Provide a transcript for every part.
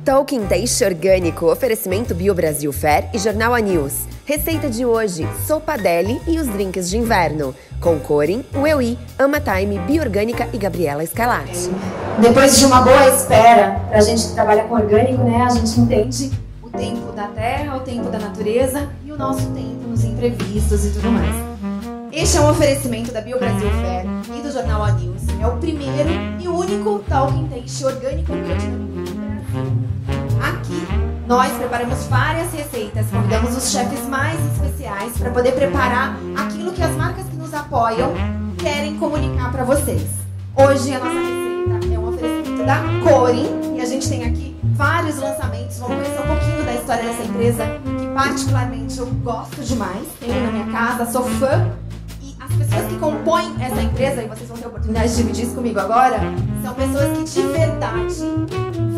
Talking Taste orgânico, oferecimento Bio Brasil Fair e Jornal A News. Receita de hoje, sopa deli e os drinks de inverno. Com Corin, Ueui, Ama Time, Bioorgânica e Gabriela Scalati. Depois de uma boa espera, pra gente que trabalha com orgânico, né, a gente entende o tempo da terra, o tempo da natureza e o nosso tempo nos imprevistos e tudo mais. Este é um oferecimento da Bio Brasil Fair e do Jornal A News. É o primeiro e único Talking Taste orgânico biodinâmico do Brasil. Aqui, nós preparamos várias receitas, convidamos os chefes mais especiais para poder preparar aquilo que as marcas que nos apoiam querem comunicar para vocês. Hoje a nossa receita é um oferecimento da Corin e a gente tem aqui vários lançamentos. Vamos conhecer um pouquinho da história dessa empresa que particularmente eu gosto demais, tenho na minha casa, sou fã. E as pessoas que compõem essa empresa, e vocês vão ter a oportunidade de dividir isso comigo agora, são pessoas que de verdade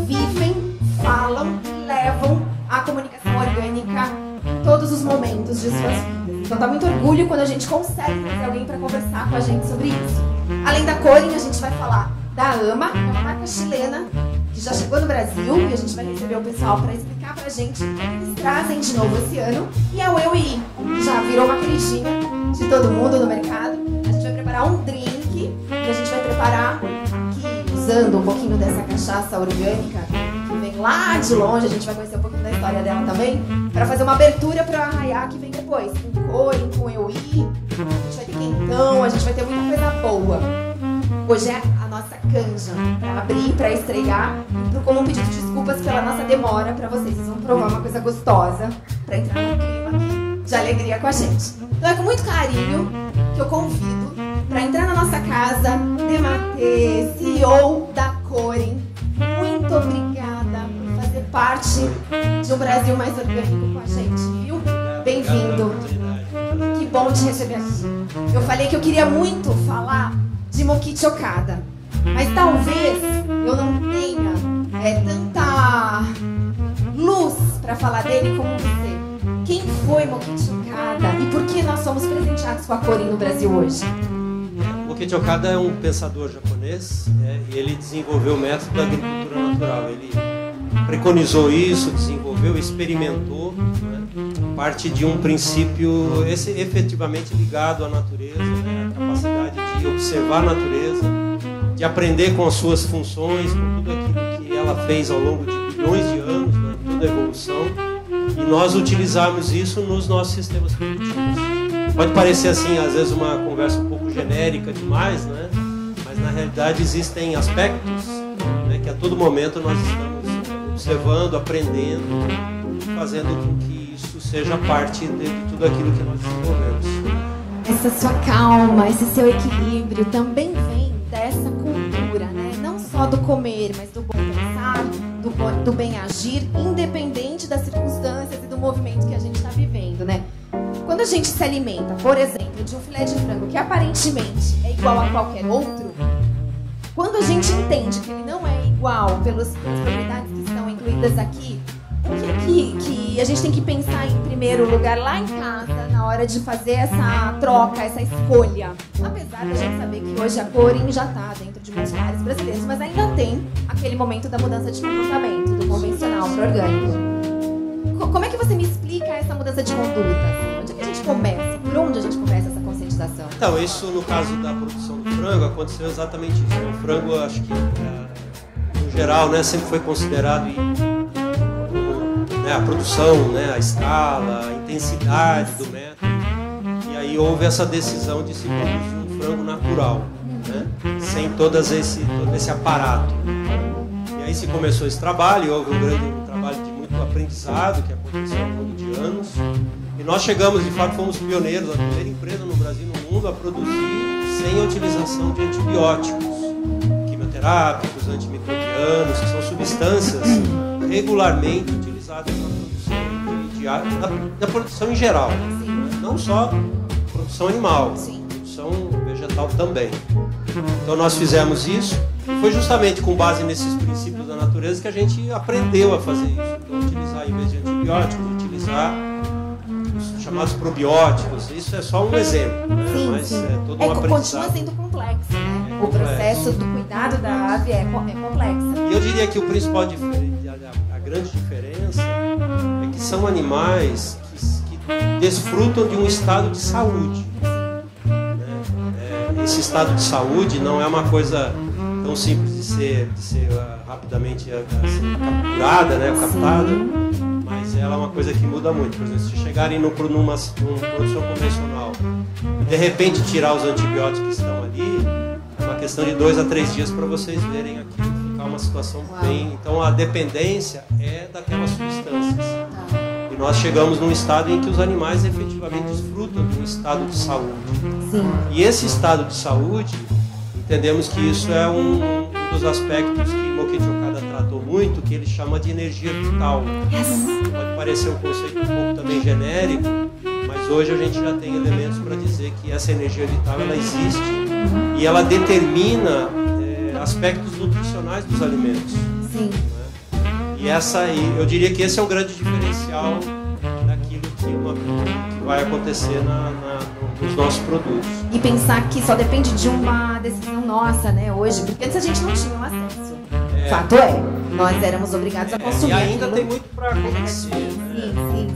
vivem, falam e levam a comunicação orgânica em todos os momentos de suas vidas. Então dá muito orgulho quando a gente consegue trazer alguém para conversar com a gente sobre isso. Além da Corin, a gente vai falar da Ama, é uma marca chilena que já chegou no Brasil e a gente vai receber o pessoal para explicar pra gente o que eles trazem de novo esse ano. E a Ueui, que já virou uma queridinha de todo mundo no mercado. A gente vai preparar um drink e a gente vai preparar aqui, usando um pouquinho dessa cachaça orgânica que vem lá de longe, a gente vai conhecer um pouquinho da história dela também, para fazer uma abertura para o arraiá que vem depois, com Corin, com Ueui, a gente vai ter quentão, a gente vai ter muita coisa boa. Hoje é a nossa canja para abrir, para estrear, e como um pedido de desculpas pela nossa demora para vocês. Vocês vão provar uma coisa gostosa para entrar no clima aqui de alegria com a gente. Então é com muito carinho que eu convido para entrar na nossa casa, Dematê, CEO da Corin. Muito obrigada por fazer parte de um Brasil mais orgânico com a gente, viu? Bem-vindo. Que bom te receber aqui. Eu falei que eu queria muito falar de Mokichi Okada, mas talvez eu não tenha tanta luz para falar dele como você. Quem foi Mokichi Okada e por que nós somos presenteados com a Corin no Brasil hoje? Mokichi Okada é um pensador japonês, e ele desenvolveu o método da agricultura natural. Ele preconizou isso, desenvolveu, experimentou, parte de um princípio efetivamente ligado à natureza, a capacidade de observar a natureza, de aprender com as suas funções, com tudo aquilo que ela fez ao longo de bilhões de anos, toda a evolução, e nós utilizarmos isso nos nossos sistemas produtivos. Pode parecer assim, às vezes, uma conversa um pouco genérica demais, mas na realidade existem aspectos que a todo momento nós estamos observando, aprendendo, fazendo com que isso seja parte de tudo aquilo que nós desenvolvemos. Essa sua calma, esse seu equilíbrio também vem dessa cultura, não só do comer, mas do bom pensar, do bem agir, independente das circunstâncias e do movimento que a gente está vivendo, Quando a gente se alimenta, por exemplo, de um filé de frango que aparentemente é igual a qualquer outro, quando a gente entende que ele não é igual pelas propriedades que estão incluídas aqui, o que a gente tem que pensar em primeiro lugar lá em casa, na hora de fazer essa troca, essa escolha? Apesar da gente saber que hoje a Corin já está dentro de muitos lares brasileiros, mas ainda tem aquele momento da mudança de comportamento, do convencional para o orgânico. Como é que você me explica essa mudança de conduta? Onde é que a gente começa? Por onde a gente começa essa conscientização? Então, isso no caso da produção do frango, aconteceu exatamente isso. O frango, acho que, no geral, sempre foi considerado a produção, a escala, a intensidade do método. E aí houve essa decisão de se produzir um frango natural, sem todo esse aparato. E aí se começou esse trabalho, houve um trabalho de muito aprendizado que aconteceu ao longo de anos. E nós chegamos, de fato, fomos pioneiros, a primeira empresa no Brasil e no mundo a produzir sem a utilização de antibióticos, quimioterápicos, antimicrobianos, que são substâncias regularmente utilizadas na produção em geral, não só produção animal, produção vegetal também. Então nós fizemos isso e foi justamente com base nesses princípios da natureza que a gente aprendeu a fazer isso. Então utilizar, em vez de antibióticos, utilizar os chamados probióticos. Isso é só um exemplo, mas é todo um aprendizado. Continua sendo complexo, O processo do cuidado da ave é complexo. E eu diria que o principal verdade, a grande diferença é que são animais que desfrutam de um estado de saúde. Né? Esse estado de saúde não é uma coisa tão simples de ser rapidamente assim, capturada, né, captada, mas ela é uma coisa que muda muito. Por exemplo, se chegarem numa produção convencional e de repente tirar os antibióticos que estão ali, é uma questão de 2 a 3 dias para vocês verem aqui, ficar uma situação bem... Então a dependência é daquelas substâncias. E nós chegamos num estado em que os animais efetivamente desfrutam de um estado de saúde. Sim. E esse estado de saúde, entendemos que isso é um dos aspectos que Mokichi Okada tratou muito, que ele chama de energia vital. Pode parecer um conceito um pouco também genérico, mas hoje a gente já tem elementos para dizer que essa energia vital ela existe e ela determina aspectos nutricionais dos alimentos. Sim. E eu diria que esse é o grande diferencial daquilo que vai acontecer nos nossos produtos. E pensar que só depende de uma decisão nossa, né, hoje, porque antes a gente não tinha acesso. Fato é, nós éramos obrigados a consumir. E ainda aquilo. tem muito para acontecer. Sim.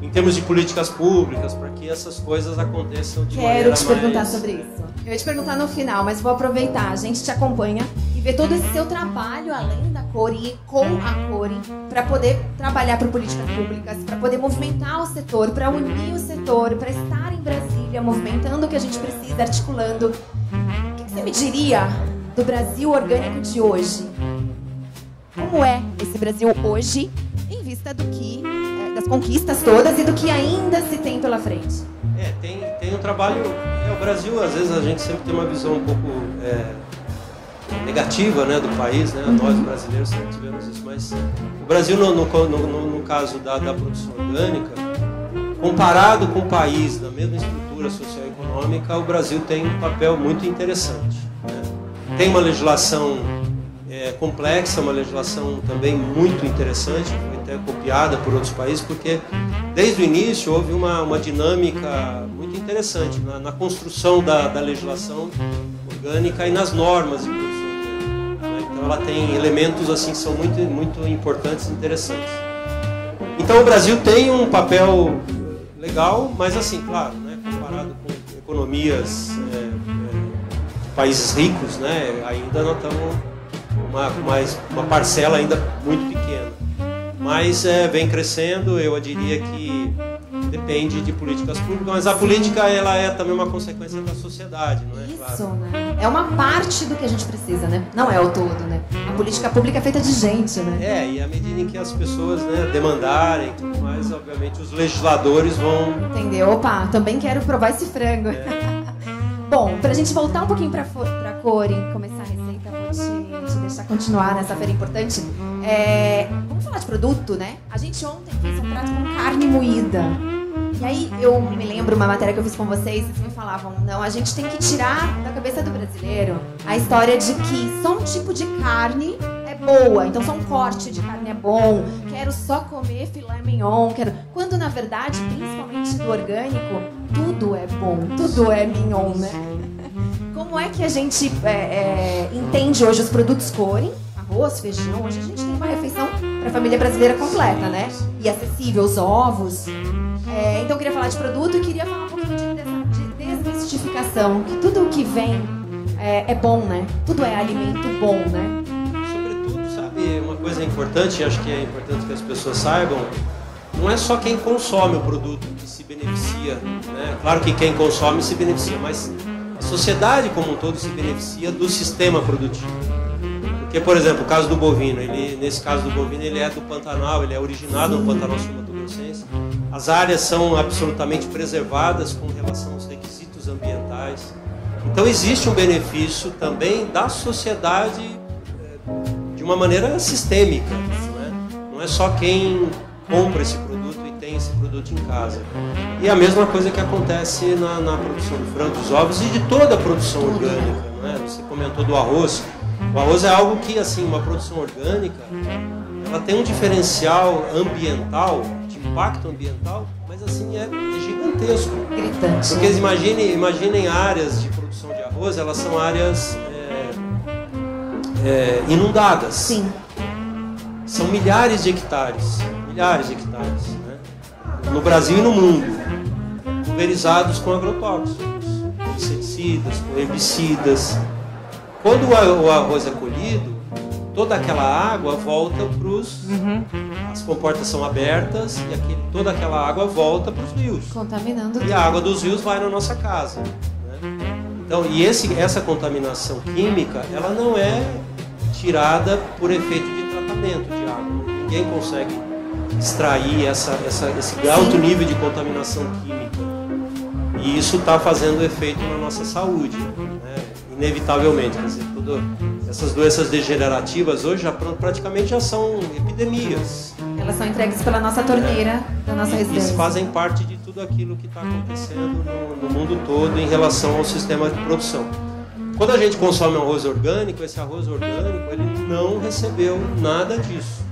Em termos de políticas públicas, para que essas coisas aconteçam de maneira Quero te perguntar mais... sobre isso. Eu ia te perguntar no final, mas vou aproveitar. A gente te acompanha e vê todo esse seu trabalho além da Cori, com a Cori, para poder trabalhar por políticas públicas, para poder movimentar o setor, para unir o setor, para estar em Brasília, movimentando o que a gente precisa, articulando. O que você me diria do Brasil orgânico de hoje? Como é esse Brasil hoje, em vista do que das conquistas todas e do que ainda se tem pela frente? Tem um trabalho... o Brasil, às vezes, a gente sempre tem uma visão um pouco negativa, né, do país, né? Nós brasileiros sempre tivemos isso, mas o Brasil, no caso da produção orgânica, comparado com o país na mesma estrutura socioeconômica, o Brasil tem um papel muito interessante, né? Tem uma legislação complexa, uma legislação também muito interessante, foi até copiada por outros países, porque desde o início houve uma dinâmica muito interessante na construção da legislação orgânica e nas normas de produção orgânica, né? Então ela tem elementos assim que são muito, muito importantes e interessantes. Então o Brasil tem um papel legal, mas assim, claro, né, comparado com economias de países ricos, né, ainda nós estamos uma parcela ainda muito pequena, mas vem crescendo. Eu diria que depende de políticas públicas, mas a política ela é também uma consequência da sociedade, não é? Isso, claro, né? É uma parte do que a gente precisa, né? Não é o todo, né? A política pública é feita de gente, né? E à medida em que as pessoas, né, demandarem e tudo mais, obviamente os legisladores vão... Entendeu? Opa, também quero provar esse frango. Bom, pra gente voltar um pouquinho pra Cori, começar a receita, vou te deixar continuar nessa feira importante. Vamos falar de produto, né? A gente ontem fez um prato com carne moída. E aí eu me lembro uma matéria que eu fiz com vocês, vocês me falavam, não, a gente tem que tirar da cabeça do brasileiro a história de que só um tipo de carne é boa, então só um corte de carne é bom, quero só comer filé mignon, quando na verdade, principalmente do orgânico, tudo é bom, tudo é mignon, né? Como é que a gente entende hoje os produtos Cori, arroz, feijão? Hoje a gente tem uma refeição para a família brasileira completa, né? E acessível, os ovos. Então eu queria falar de produto e queria falar um pouquinho de desmistificação, que tudo o que vem é bom, né? Tudo é alimento bom, né? Sobretudo, sabe, uma coisa importante, acho que é importante que as pessoas saibam, não é só quem consome o produto que se beneficia, né? Claro que quem consome se beneficia, mas a sociedade como um todo se beneficia do sistema produtivo. Porque, por exemplo, o caso do bovino, nesse caso do bovino, ele é do Pantanal, ele é originado no Pantanal sul-mato-grossense. As áreas são absolutamente preservadas com relação aos requisitos ambientais. Então existe um benefício também da sociedade de uma maneira sistêmica, né? Não é só quem compra esse produto e tem esse produto em casa. E a mesma coisa que acontece na produção do frango, dos ovos e de toda a produção orgânica, não é? Você comentou do arroz. O arroz é algo que, assim, uma produção orgânica, ela tem um diferencial ambiental, de impacto ambiental, mas assim, é gigantesco. Gritante. Porque imaginem áreas de produção de arroz, elas são áreas inundadas. Sim. são milhares de hectares, né? No Brasil e no mundo, pulverizados com agrotóxicos, com inseticidas, com herbicidas. Quando o arroz é colhido, toda aquela água volta para as comportas são abertas e toda aquela água volta para os rios. Contaminando. E a água dos rios vai na nossa casa, né? Então, e essa contaminação química, ela não é tirada por efeito de tratamento de água. Ninguém consegue extrair esse alto nível de contaminação química. E isso está fazendo efeito na nossa saúde, né? Inevitavelmente. Quer dizer, essas doenças degenerativas hoje praticamente já são epidemias. Elas são entregues pela nossa torneira da nossa residência. E fazem parte de tudo aquilo que está acontecendo no mundo todo em relação ao sistema de produção. Quando a gente consome arroz orgânico, esse arroz orgânico ele não recebeu nada disso.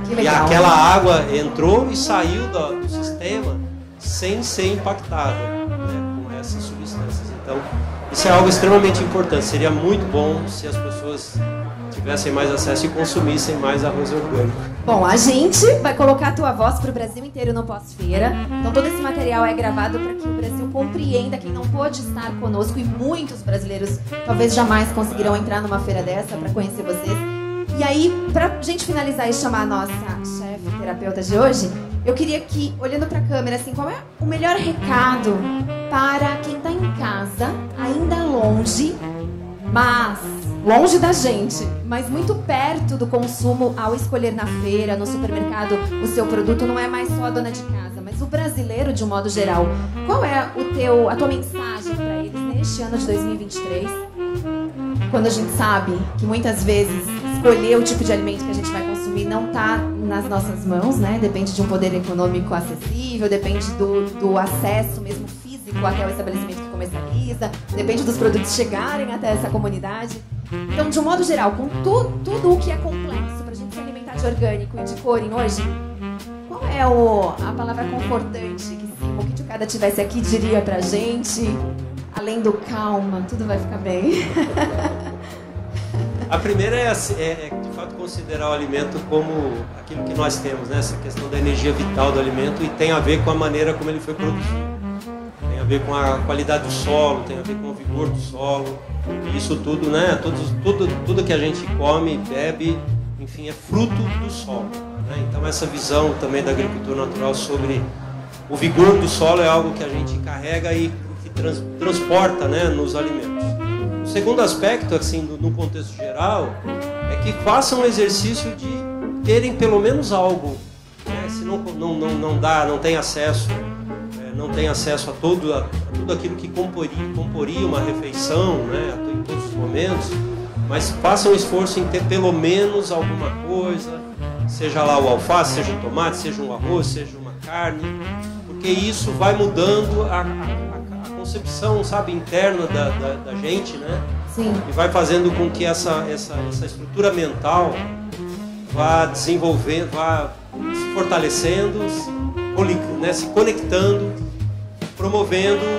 Que legal. E aquela água entrou e saiu do sistema sem ser impactada, né, com essas substâncias. Então, isso é algo extremamente importante. Seria muito bom se as pessoas tivessem mais acesso e consumissem mais arroz orgânico. Bom, a gente vai colocar a tua voz para o Brasil inteiro no pós-feira. Então todo esse material é gravado para que o Brasil compreenda quem não pôde estar conosco, e muitos brasileiros talvez jamais conseguirão entrar numa feira dessa para conhecer vocês. E aí, pra gente finalizar e chamar a nossa chefe terapeuta de hoje, eu queria que, olhando para a câmera, assim, qual é o melhor recado para quem está em casa, ainda longe, mas longe da gente, mas muito perto do consumo, ao escolher na feira, no supermercado, o seu produto, não é mais só a dona de casa, mas o brasileiro de um modo geral. Qual é a tua mensagem para eles neste ano de 2023? Quando a gente sabe que muitas vezes escolher o tipo de alimento que a gente vai consumir não está nas nossas mãos, né? Depende de um poder econômico acessível, depende do acesso mesmo físico até o estabelecimento que comercializa, depende dos produtos chegarem até essa comunidade. Então, de um modo geral, com tudo o que é complexo para a gente se alimentar de orgânico e de Corin hoje, qual é a palavra confortante que se o que cada tivesse aqui diria pra gente? Além do calma, tudo vai ficar bem. A primeira é de fato considerar o alimento como aquilo que nós temos, né? Essa questão da energia vital do alimento, e tem a ver com a maneira como ele foi produzido. Tem a ver com a qualidade do solo, tem a ver com o vigor do solo. Isso tudo, né? Tudo que a gente come, bebe, enfim, é fruto do solo, né? Então essa visão também da agricultura natural sobre o vigor do solo é algo que a gente carrega e que transporta, né, nos alimentos. O segundo aspecto, assim, no contexto geral, é que façam um exercício de terem pelo menos algo, né? Se não tem acesso a tudo aquilo que comporia uma refeição, né, em todos os momentos, mas façam um esforço em ter pelo menos alguma coisa, seja lá o alface, seja o tomate, seja um arroz, seja uma carne, porque isso vai mudando a concepção, sabe, interna da gente, né? Sim. E vai fazendo com que essa estrutura mental vá desenvolvendo, vá se fortalecendo, se conectando,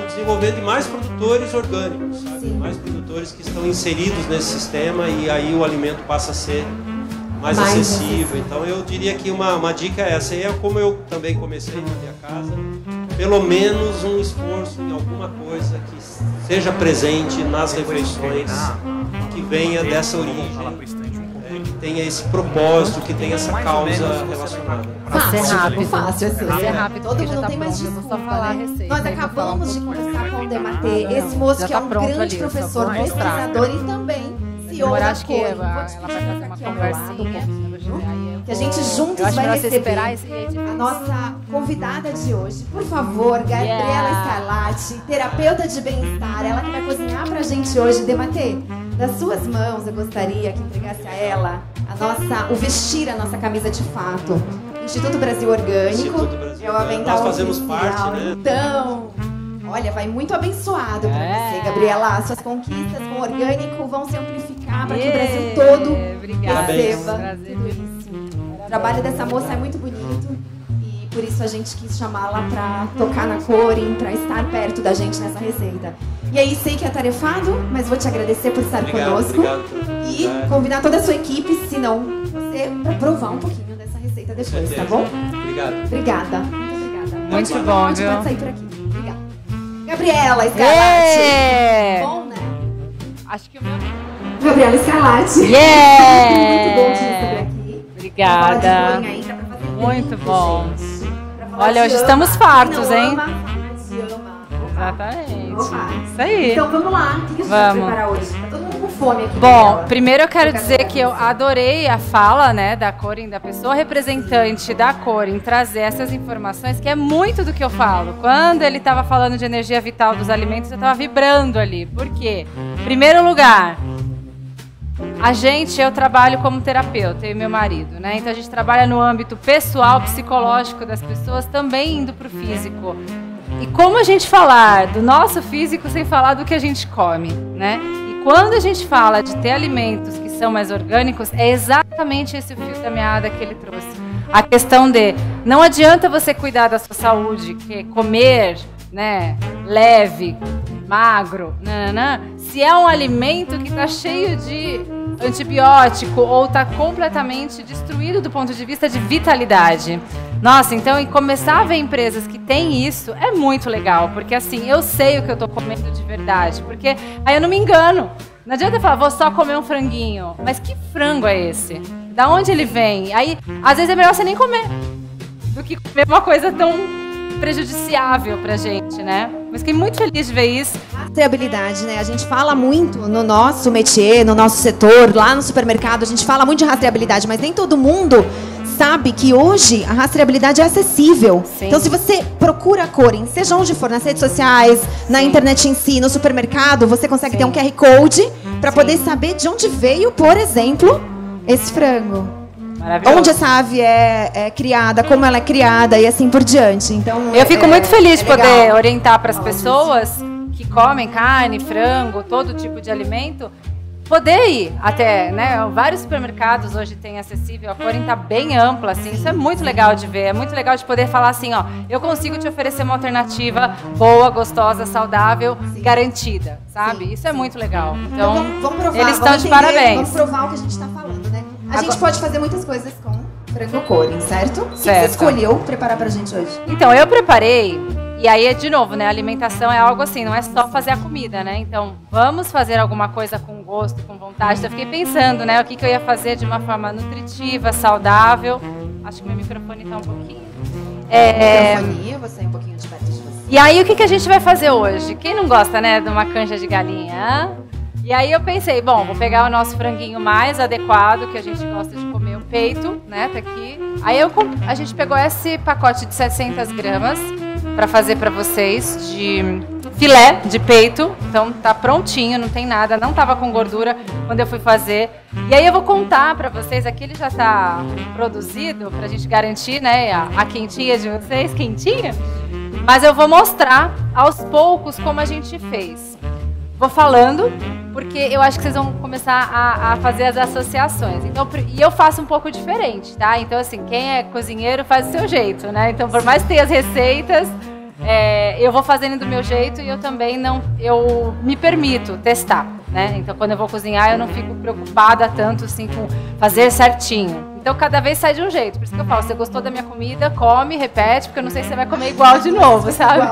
desenvolvendo mais produtores orgânicos, sabe? Sim. Mais produtores que estão inseridos nesse sistema, e aí o alimento passa a ser mais acessível. Então eu diria que uma dica é essa, e é como eu também comecei na minha casa, pelo menos um esforço em alguma coisa que seja presente nas refeições, que venha dessa origem, que tenha esse propósito, que tenha essa causa relacionada. Fácil, assim. Vai ser rápido, Todo mundo não tem mais desculpa. Nós acabamos de conversar com o Dematê, esse moço que é um grande professor, pesquisador e também CEO da Corin. Ela vai fazer uma conversinha, que a gente juntos vai receber a nossa convidada de hoje. Por favor, Gabriela Scarlatti, terapeuta de bem-estar, ela que vai cozinhar pra gente hoje. Dematê, das suas mãos eu gostaria que entregasse a ela o vestir a nossa camisa de fato. Instituto Brasil Orgânico, é o avental. Nós fazemos parte, né? Então, olha, vai muito abençoado pra você, Gabriela. Suas conquistas com o orgânico vão se amplificar para que o Brasil todo receba tudo isso. O trabalho dessa moça é muito bonito e por isso a gente quis chamá-la para tocar na Corin, para estar perto da gente nessa receita. E aí, sei que é atarefado, mas vou te agradecer por estar conosco. Obrigado. E convidar toda a sua equipe, se não você para provar um pouquinho dessa receita depois, tá bom? Obrigado. Obrigada. Muito obrigada. Muito Pode bom, pode viu? sair por aqui. Obrigada. Gabriela Scarlatti. Yeah! Bom, né? Acho que o meu... Gabriela Scarlatti. Yeah! Muito bom te receber aqui. Obrigada. Fala de corinha aí, dá pra fazer Muito drink, bom. gente. Pra falar Olha, de hoje ama. estamos fartos, Quem não hein? ama, fala de ama. Exatamente. Opa. Isso aí. Então vamos lá. O que a gente vai Vamos. preparar hoje? Tá todo mundo com fome aqui. Bom, Gabriela. primeiro eu quero dizer que eu adorei a fala, né, da Corin, da pessoa representante da Corin, trazer essas informações, que é muito do que eu falo. Quando ele estava falando de energia vital dos alimentos, eu estava vibrando ali. Por quê? Primeiro lugar, eu trabalho como terapeuta, eu e meu marido, né? Então a gente trabalha no âmbito pessoal, psicológico das pessoas, também indo para o físico. E como a gente falar do nosso físico sem falar do que a gente come, né? E quando a gente fala de ter alimentos que são mais orgânicos, é exatamente esse o fio da meada que ele trouxe. A questão de não adianta você cuidar da sua saúde, que é comer, né, leve, magro, se é um alimento que está cheio de antibiótico ou está completamente destruído do ponto de vista de vitalidade. Nossa, então e começar a ver empresas que têm isso é muito legal, porque assim, eu sei o que eu estou comendo de verdade, porque aí eu não me engano. Não adianta eu falar, vou só comer um franguinho, mas que frango é esse? Da onde ele vem? Aí, às vezes é melhor você nem comer, do que comer uma coisa tão prejudiciável pra gente, né? Mas fiquei muito feliz de ver isso. Rastreabilidade, né? A gente fala muito no nosso métier, no nosso setor, lá no supermercado, a gente fala muito de rastreabilidade, mas nem todo mundo sabe que hoje a rastreabilidade é acessível. Sim. Então, se você procura a Corin, seja onde for, nas redes sociais, na internet em si, no supermercado, você consegue ter um QR Code para poder saber de onde veio, por exemplo, esse frango. Maravilhoso. Onde essa ave é criada, como ela é criada e assim por diante. Então, Eu fico muito feliz de poder legal. orientar para as pessoas que comem carne, frango, todo tipo de alimento, poder ir até, né? Vários supermercados hoje têm acessível, a Corin tá bem ampla, assim, isso é muito legal de ver, é muito legal de poder falar assim, ó, eu consigo te oferecer uma alternativa boa, gostosa, saudável, garantida, sabe? Isso é muito legal. Então, vamos provar, eles estão vamos de entender, parabéns. Vamos provar o que a gente está falando, né? A gente pode fazer muitas coisas com frango Corin, certo? O que você Certo. escolheu preparar pra gente hoje? Então, eu preparei, e aí, de novo, né, a alimentação é algo assim, não é só fazer a comida, né? Então, vamos fazer alguma coisa com gosto, com vontade. Então, eu fiquei pensando, né, o que eu ia fazer de uma forma nutritiva, saudável. Acho que meu microfone tá um pouquinho. Microfonia, vou sair um pouquinho de perto de você. E aí, o que a gente vai fazer hoje? Quem não gosta, né, de uma canja de galinha? E aí eu pensei, bom, vou pegar o nosso franguinho mais adequado, que a gente gosta de comer, o peito, né, tá aqui. Aí a gente pegou esse pacote de 700 gramas para fazer para vocês de filé de peito. Então tá prontinho, não tem nada, não tava com gordura quando eu fui fazer. E aí eu vou contar para vocês, aqui ele já tá produzido pra gente garantir, né, a quentinha de vocês, quentinha. Mas eu vou mostrar aos poucos como a gente fez. Vou falando, porque eu acho que vocês vão começar a fazer as associações. Então, e eu faço um pouco diferente, tá? Então, assim, quem é cozinheiro faz do seu jeito, né? Então, por mais que tenha as receitas, eu vou fazendo do meu jeito e eu também eu me permito testar, né? Então, quando eu vou cozinhar, eu não fico preocupada tanto, assim, com fazer certinho. Então, cada vez sai de um jeito. Por isso que eu falo, você gostou da minha comida, come, repete, porque eu não sei se você vai comer igual de novo, sabe?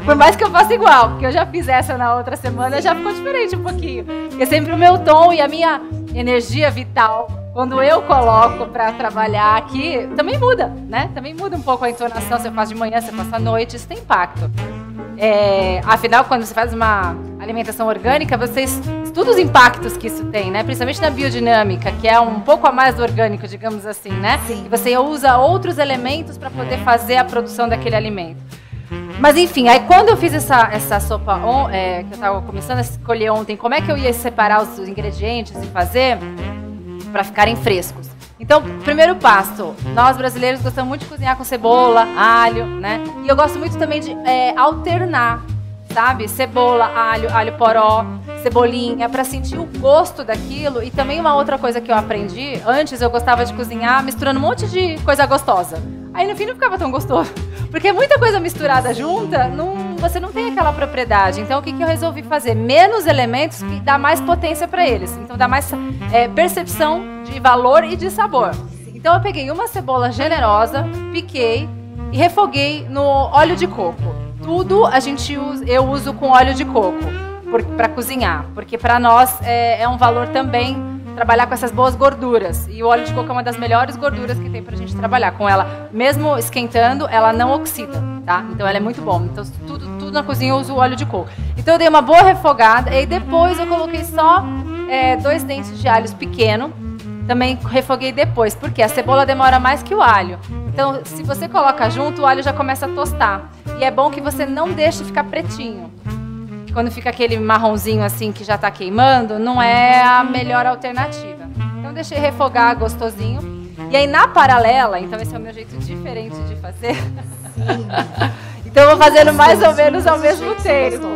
Por mais que eu faça igual, porque eu já fiz essa na outra semana, já ficou diferente um pouquinho. Porque sempre o meu tom e a minha energia vital, quando eu coloco para trabalhar aqui, também muda, né? Também muda um pouco a entonação, se eu faço de manhã, se eu faço à noite, isso tem impacto. Afinal, quando você faz uma alimentação orgânica, você estuda os impactos que isso tem, né? Principalmente na biodinâmica, que é um pouco a mais do orgânico, digamos assim, né? Sim. E você usa outros elementos para poder fazer a produção daquele alimento. Mas enfim, aí quando eu fiz essa sopa que eu estava começando a escolher ontem, como é que eu ia separar os ingredientes e fazer para ficarem frescos? Então, primeiro passo, nós brasileiros gostamos muito de cozinhar com cebola, alho, né? E eu gosto muito também de alternar, sabe? Cebola, alho poró, cebolinha, para sentir o gosto daquilo. E também uma outra coisa que eu aprendi, antes eu gostava de cozinhar misturando um monte de coisa gostosa. Aí no fim não ficava tão gostoso, porque muita coisa misturada junta, você não tem aquela propriedade. Então o que eu resolvi fazer? Menos elementos que dá mais potência para eles. Então dá mais percepção de valor e de sabor. Então eu peguei uma cebola generosa, piquei e refoguei no óleo de coco. Tudo eu uso com óleo de coco para cozinhar, porque para nós é um valor também trabalhar com essas boas gorduras. E o óleo de coco é uma das melhores gorduras que tem pra gente trabalhar com ela. Mesmo esquentando, ela não oxida, tá? Então ela é muito bom. Então tudo na cozinha eu uso o óleo de coco. Então eu dei uma boa refogada e depois eu coloquei só 2 dentes de alho pequeno. Também refoguei depois, porque a cebola demora mais que o alho. Então, se você coloca junto, o alho já começa a tostar. E é bom que você não deixe ficar pretinho. Quando fica aquele marronzinho assim que já está queimando, não é a melhor alternativa. Então, deixei refogar gostosinho. E aí, na paralela, então esse é o meu jeito diferente de fazer. Então, eu vou fazendo mais ou menos ao mesmo tempo.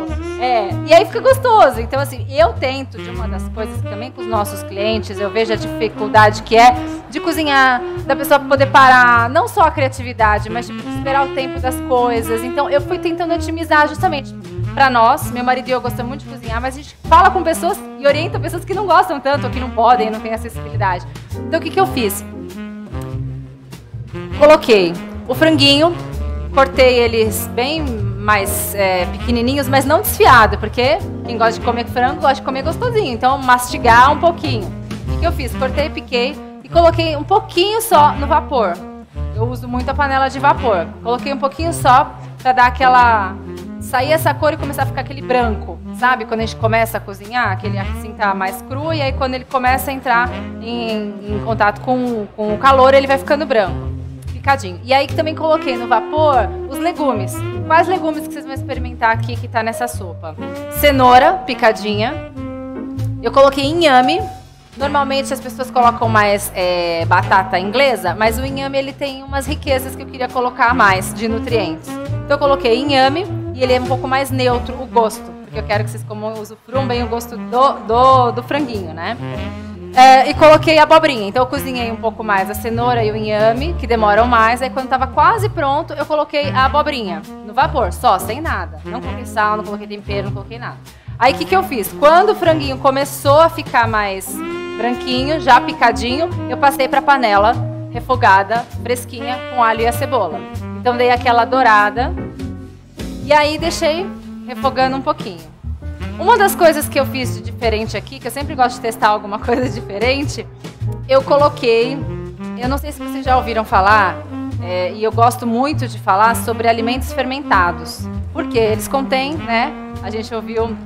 E aí fica gostoso. Então, assim, eu tento, de uma das coisas que também com os nossos clientes, eu vejo a dificuldade que é de cozinhar, da pessoa poder parar, não só a criatividade, mas tipo, esperar o tempo das coisas. Então, eu fui tentando otimizar justamente para nós. Meu marido e eu gostamos muito de cozinhar, mas a gente fala com pessoas e orienta pessoas que não gostam tanto, ou que não podem, não têm acessibilidade. Então, o que eu fiz? Coloquei o franguinho, cortei eles bem mais pequenininhos, mas não desfiado, porque quem gosta de comer frango gosta de comer gostosinho, então mastigar um pouquinho. O que eu fiz? Cortei, piquei e coloquei um pouquinho só no vapor. Eu uso muito a panela de vapor. Coloquei um pouquinho só para dar aquela... sair essa cor e começar a ficar aquele branco, sabe? Quando a gente começa a cozinhar, aquele assim tá mais cru, e aí quando ele começa a entrar em contato com o calor, ele vai ficando branco. E aí também coloquei no vapor os legumes. Quais legumes que vocês vão experimentar aqui que tá nessa sopa? Cenoura picadinha. Eu coloquei inhame. Normalmente as pessoas colocam mais batata inglesa, mas o inhame ele tem umas riquezas que eu queria colocar mais de nutrientes. Então eu coloquei inhame e ele é um pouco mais neutro o gosto, porque eu quero que vocês usufruam bem o gosto do franguinho, né? E coloquei a abobrinha, então eu cozinhei um pouco mais a cenoura e o inhame, que demoram mais. Aí quando estava quase pronto, eu coloquei a abobrinha no vapor, só, sem nada. Não coloquei sal, não coloquei tempero, não coloquei nada. Aí o que eu fiz? Quando o franguinho começou a ficar mais branquinho, já picadinho, eu passei para a panela refogada, fresquinha, com alho e a cebola. Então dei aquela dourada e aí deixei refogando um pouquinho. Uma das coisas que eu fiz de diferente aqui, que eu sempre gosto de testar alguma coisa diferente, eu coloquei, eu não sei se vocês já ouviram falar, e eu gosto muito de falar sobre alimentos fermentados. Porque eles contêm, né? A gente ouviu,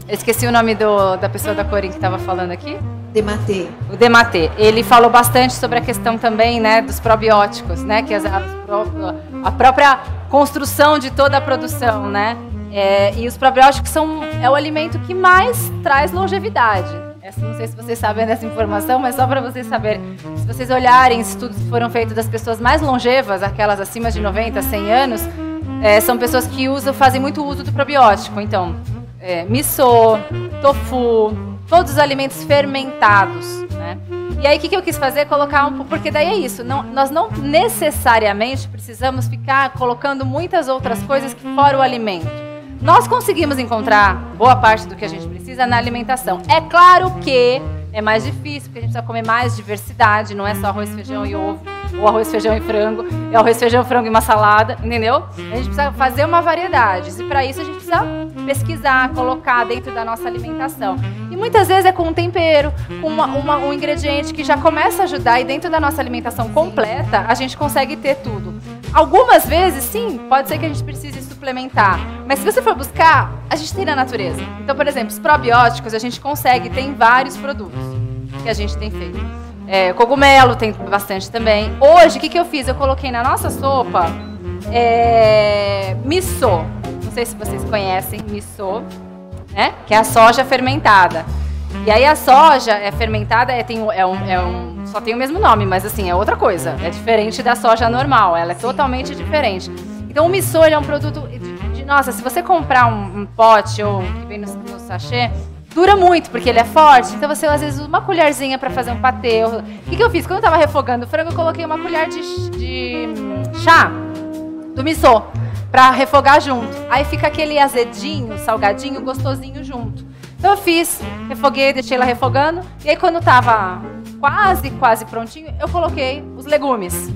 eu esqueci o nome da pessoa da Corin que estava falando aqui. Dematê. O Dematê. Ele falou bastante sobre a questão também, né, dos probióticos, né? Que a própria construção de toda a produção, né? E os probióticos é o alimento que mais traz longevidade. Não sei se vocês sabem dessa informação, mas só para vocês saberem. Se vocês olharem estudos que foram feitos das pessoas mais longevas, aquelas acima de 90, 100 anos, são pessoas que fazem muito uso do probiótico. Então, miso, tofu, todos os alimentos fermentados, né? E aí, o que eu quis fazer? Colocar porque daí é isso. Nós não necessariamente precisamos ficar colocando muitas outras coisas que fora o alimento. Nós conseguimos encontrar boa parte do que a gente precisa na alimentação. É claro que é mais difícil, porque a gente precisa comer mais diversidade, não é só arroz, feijão e ovo, ou arroz, feijão e frango, é arroz, feijão, frango e uma salada, entendeu? A gente precisa fazer uma variedade, e para isso a gente precisa pesquisar, colocar dentro da nossa alimentação. E muitas vezes é com um tempero, com um ingrediente que já começa a ajudar, e dentro da nossa alimentação completa, a gente consegue ter tudo. Algumas vezes, sim, pode ser que a gente precise suplementar, mas se você for buscar, a gente tem na natureza. Então, por exemplo, os probióticos a gente consegue, tem vários produtos que a gente tem feito. Cogumelo tem bastante também. Hoje, o que eu fiz? Eu coloquei na nossa sopa miso. Não sei se vocês conhecem miso, né? Que é a soja fermentada. E aí a soja fermentada só tem o mesmo nome, mas assim, é outra coisa. É diferente da soja normal, ela é totalmente diferente. Então o miso ele é um produto nossa, se você comprar um pote ou que vem no sachê, dura muito, porque ele é forte. Então você às vezes usa uma colherzinha para fazer um patê. O que eu fiz? Quando eu tava refogando o frango, eu coloquei uma colher de chá do miso para refogar junto. Aí fica aquele azedinho, salgadinho, gostosinho junto. Então eu fiz, refoguei, deixei ela refogando. E aí quando tava quase prontinho, eu coloquei os legumes.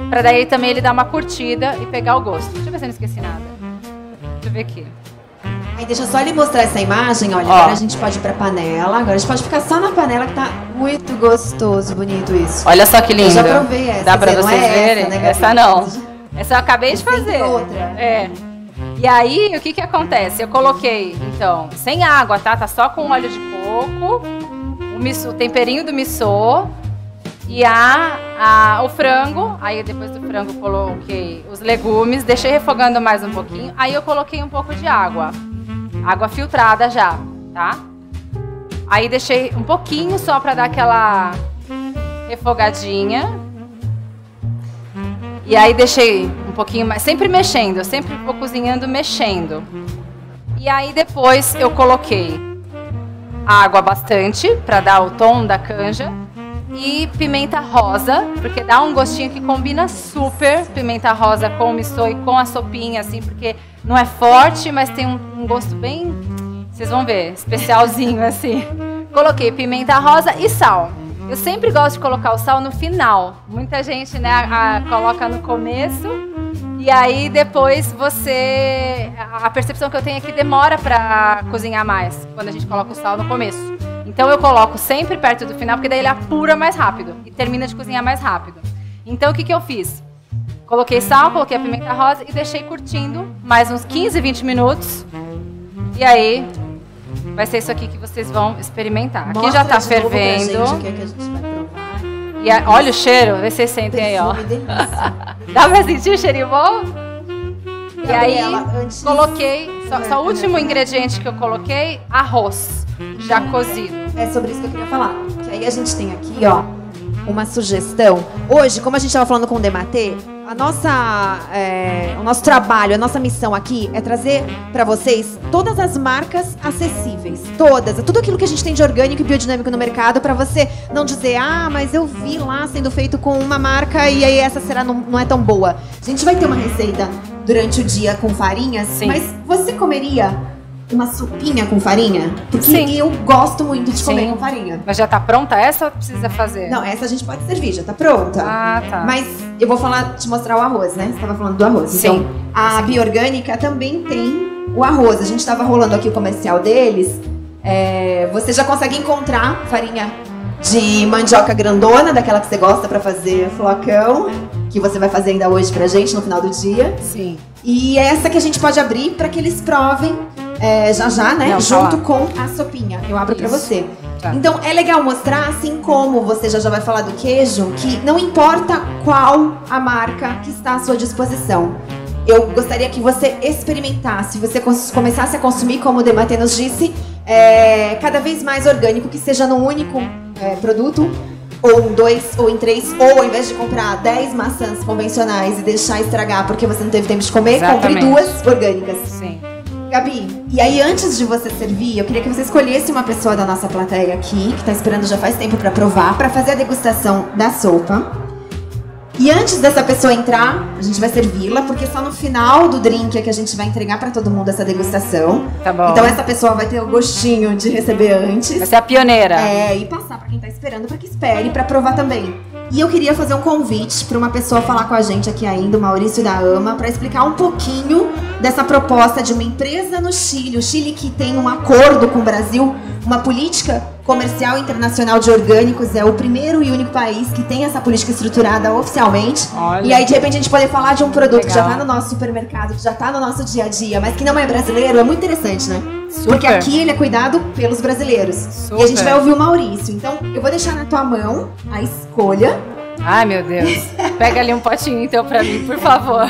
Pra daí também ele dar uma curtida e pegar o gosto. Deixa eu ver se eu não esqueci nada. Deixa eu ver aqui. Aí deixa eu só lhe mostrar essa imagem, olha, agora a gente pode ir pra panela, agora a gente pode ficar só na panela que tá muito gostoso, bonito isso. Olha só que lindo. Eu já provei essa. Dá pra vocês verem? Essa, né, essa não. Essa eu acabei de fazer. Outra. É. E aí, o que acontece? Eu coloquei, então, sem água, tá? Tá só com óleo de coco, o temperinho do missô e o frango. Aí depois do frango coloquei os legumes, deixei refogando mais um pouquinho. Aí eu coloquei um pouco de água. Água filtrada já, tá? Aí deixei um pouquinho só pra dar aquela refogadinha. E aí deixei um pouquinho mais, sempre mexendo, eu sempre vou cozinhando mexendo. E aí depois eu coloquei água bastante pra dar o tom da canja. E pimenta rosa, porque dá um gostinho que combina super, pimenta rosa com o missô e com a sopinha, assim, porque não é forte, mas tem um gosto bem, vocês vão ver, especialzinho, assim. Coloquei pimenta rosa e sal. Eu sempre gosto de colocar o sal no final. Muita gente, né, coloca no começo e aí depois a percepção que eu tenho é que demora pra cozinhar mais, quando a gente coloca o sal no começo. Então eu coloco sempre perto do final, porque daí ele apura mais rápido e termina de cozinhar mais rápido. Então o que eu fiz? Coloquei sal, coloquei a pimenta rosa e deixei curtindo mais uns 15, 20 minutos. E aí vai ser isso aqui que vocês vão experimentar. Aqui já tá fervendo. Gente, o que é que a gente vai provar? E olha o cheiro, vê se vocês sentem aí, ó. Dá pra sentir o cheirinho bom? E aí coloquei, só o último ingrediente que eu coloquei, arroz. Já cozido. É sobre isso que eu queria falar. Que aí a gente tem aqui, ó, uma sugestão. Hoje, como a gente estava falando com o Dematê, o nosso trabalho, a nossa missão aqui é trazer para vocês todas as marcas acessíveis. Todas. Tudo aquilo que a gente tem de orgânico e biodinâmico no mercado para você não dizer, mas eu vi lá sendo feito com uma marca e aí essa não é tão boa. A gente vai ter uma receita durante o dia com farinhas, sim. Mas você comeria uma sopinha com farinha? Porque sim. Eu gosto muito de comer com farinha. Mas já tá pronta essa ou precisa fazer? Não, essa a gente pode servir, já tá pronta. Ah, tá. Mas eu vou te mostrar o arroz, né? Você tava falando do arroz. Sim. Então, a Biorgânica também tem o arroz. A gente tava rolando aqui o comercial deles. Você já consegue encontrar farinha de mandioca grandona, daquela que você gosta pra fazer flocão, que você vai fazer ainda hoje pra gente no final do dia. Sim. E é essa que a gente pode abrir pra que eles provem já, né? Junto com a sopinha. Eu abro pra você. Tá. Então, é legal mostrar, assim como você já vai falar do queijo, que não importa qual a marca que está à sua disposição. Eu gostaria que você experimentasse, você começasse a consumir, como o Dematê nos disse, cada vez mais orgânico, que seja num único produto, ou em 2, ou em 3, ou ao invés de comprar 10 maçãs convencionais e deixar estragar porque você não teve tempo de comer, compre 2 orgânicas. Sim. Gabi, e aí antes de você servir, eu queria que você escolhesse uma pessoa da nossa plateia aqui, que tá esperando já faz tempo pra provar, pra fazer a degustação da sopa. E antes dessa pessoa entrar, a gente vai servi-la, porque só no final do drink é que a gente vai entregar pra todo mundo essa degustação. Tá bom. Então essa pessoa vai ter o gostinho de receber antes. Vai ser a pioneira. E passar pra quem tá esperando, pra que espere, pra provar também. E eu queria fazer um convite para uma pessoa falar com a gente aqui ainda, o Maurício da AMA, para explicar um pouquinho dessa proposta de uma empresa no Chile. O Chile que tem um acordo com o Brasil, uma política comercial internacional de orgânicos, é o primeiro e único país que tem essa política estruturada oficialmente. Olha. E aí, de repente, a gente poder falar de um produto Legal. que já está no nosso supermercado, que já está no nosso dia a dia, mas que não é brasileiro, é muito interessante, né? Super. Porque aqui ele é cuidado pelos brasileiros. Super. E a gente vai ouvir o Maurício. Então, eu vou deixar na tua mão a escolha. Ai, meu Deus. Pega ali um potinho, então, pra mim, por favor.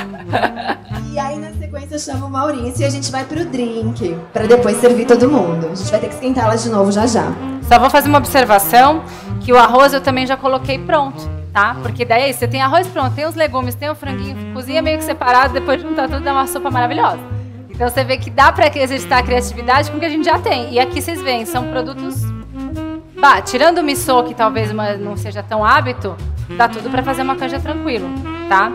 E aí, na sequência, eu chamo o Maurício e a gente vai pro drink, pra depois servir todo mundo. A gente vai ter que esquentá-la de novo já já. Só vou fazer uma observação, que o arroz eu também já coloquei pronto, tá? Porque daí você tem arroz pronto, tem os legumes, tem o franguinho, cozinha meio que separado, depois juntar tudo, dá uma sopa maravilhosa. Então você vê que dá pra exercitar a criatividade com o que a gente já tem. E aqui vocês veem, são produtos... tirando o missô, que talvez não seja tão hábito, dá tudo pra fazer uma canja tranquilo, tá?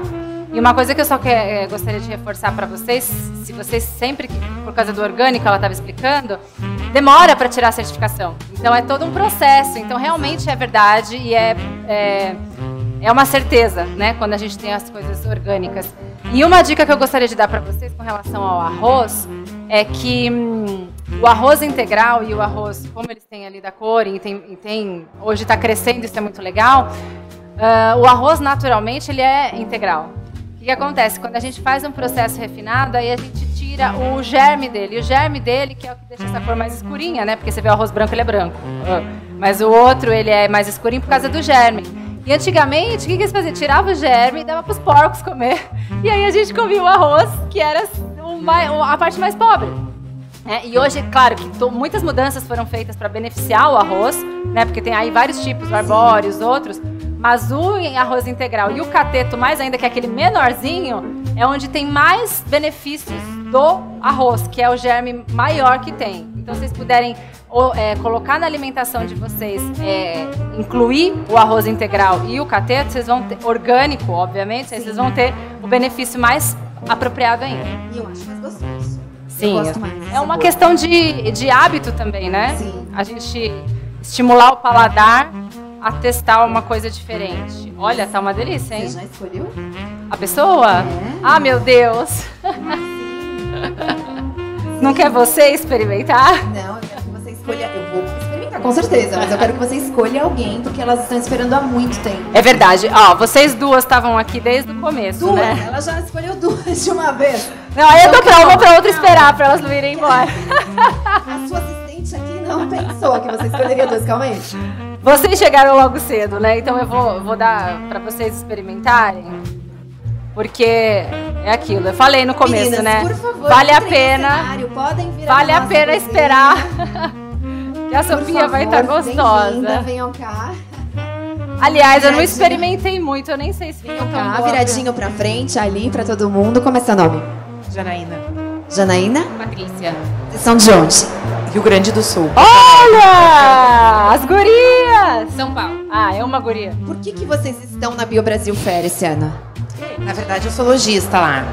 E uma coisa que eu só gostaria de reforçar pra vocês, se vocês sempre, por causa do orgânico, ela estava explicando, demora para tirar a certificação. Então é todo um processo. Então realmente é verdade e é uma certeza, né? Quando a gente tem as coisas orgânicas. E uma dica que eu gostaria de dar para vocês com relação ao arroz é que o arroz integral e o arroz, como eles têm ali da cor e hoje está crescendo, isso é muito legal. O arroz naturalmente ele é integral. O que acontece? Quando a gente faz um processo refinado, aí a gente tira o germe dele. E o germe dele, que é o que deixa essa cor mais escurinha, né? Porque você vê o arroz branco, ele é branco. Mas o outro, ele é mais escurinho por causa do germe. E antigamente, o que eles faziam? Tirava o germe e dava para os porcos comer. E aí a gente comia o arroz, que era a parte mais pobre. E hoje, claro, que muitas mudanças foram feitas para beneficiar o arroz, né? Porque tem aí vários tipos, o arbóreo, os outros. Mas o arroz integral e o cateto, mais ainda, que é aquele menorzinho, é onde tem mais benefícios do arroz, que é o germe maior que tem. Então, se vocês puderem colocar na alimentação de vocês, incluir o arroz integral e o cateto, vocês vão ter, orgânico, obviamente, vocês vão ter o benefício mais apropriado ainda. E eu acho mais gostoso. Sim, eu gosto mais. É uma questão de hábito também, né? Sim. A gente estimular o paladar a testar uma coisa diferente. Olha, tá uma delícia, hein? Você já escolheu? A pessoa? Ah, meu Deus! Não quer você experimentar? Não, eu quero que você escolha. Eu vou experimentar, com certeza, mas eu quero que você escolha alguém, porque elas estão esperando há muito tempo. É verdade. Ó, vocês duas estavam aqui desde o começo, né? Ela já escolheu duas de uma vez. Não, aí eu tô pra uma pra outra esperar, pra elas não irem embora. A sua assistente aqui não pensou que você escolheria duas, calma aí. Vocês chegaram logo cedo, né? Então eu vou dar pra vocês experimentarem. Porque é aquilo, eu falei no começo, Meninas, né? Por favor, vale a pena. Podem vir vale a pena cozinha. Esperar. Que a Por Sofia favor, vai estar gostosa. Venham cá. Aliás, eu não experimentei muito, eu nem sei se Venham cá, viradinho pra frente, ali, pra todo mundo. Como é seu nome? Janaína. Janaína? Patrícia. Vocês são de onde? Rio Grande do Sul. Olha! As gurias! São Paulo. Ah, é uma guria. Por que vocês estão na Bio Brasil Fair esse ano? Na verdade, eu sou lojista lá.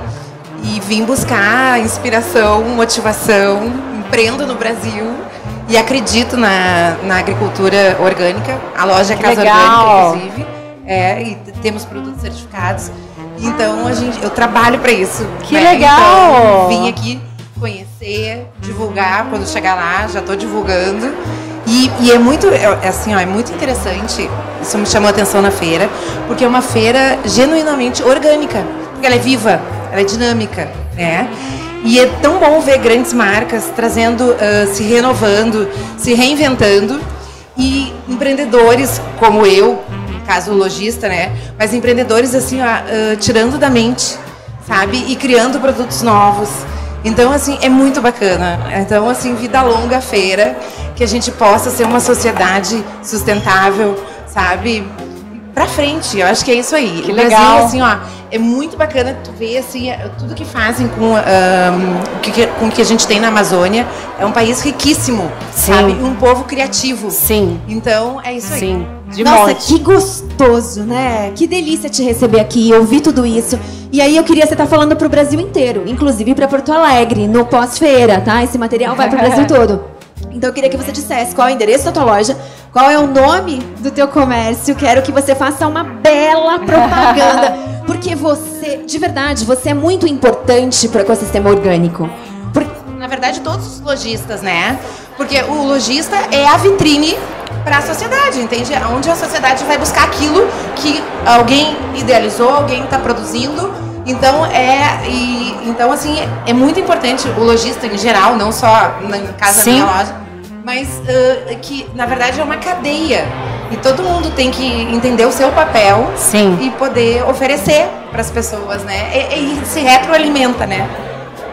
E vim buscar inspiração, motivação, empreendo no Brasil e acredito na agricultura orgânica. A loja é Casa legal. Orgânica, inclusive. E temos produtos certificados. Então, eu trabalho para isso. Que legal! Então, vim aqui conhecer, divulgar. Quando chegar lá, já estou divulgando. E é muito, é muito interessante, isso me chamou a atenção na feira, porque é uma feira genuinamente orgânica, porque ela é viva, ela é dinâmica, né? E é tão bom ver grandes marcas trazendo, se renovando, se reinventando, e empreendedores como eu, no caso lojista, né? Mas empreendedores assim, tirando da mente, sabe? E criando produtos novos. Então, assim, é muito bacana. Então, assim, vida longa a feira, que a gente possa ser uma sociedade sustentável, sabe? Pra frente, eu acho que é isso aí. Que o legal. Brasil, assim, ó, é muito bacana tu ver, assim, tudo que fazem com o que a gente tem na Amazônia. É um país riquíssimo, Sim. sabe? E um povo criativo. Sim. Então, é isso aí. Sim. De Nossa, monte. que gostoso, né? Que delícia te receber aqui, ouvir tudo isso. E aí eu queria você estar falando pro Brasil inteiro, inclusive para Porto Alegre, no pós-feira, tá? Esse material vai pro Brasil todo. Então eu queria que você dissesse qual é o endereço da tua loja, qual é o nome do teu comércio. Quero que você faça uma bela propaganda, porque você, de verdade, você é muito importante para o ecossistema orgânico. Na verdade, todos os lojistas, né? Porque o lojista é a vitrine para a sociedade, entende? Onde a sociedade vai buscar aquilo que alguém idealizou, alguém está produzindo. Então, então, assim, é muito importante o lojista em geral, não só na casa da minha loja, mas que, na verdade, é uma cadeia. E todo mundo tem que entender o seu papel. Sim. E poder oferecer para as pessoas, né? E se retroalimenta, né?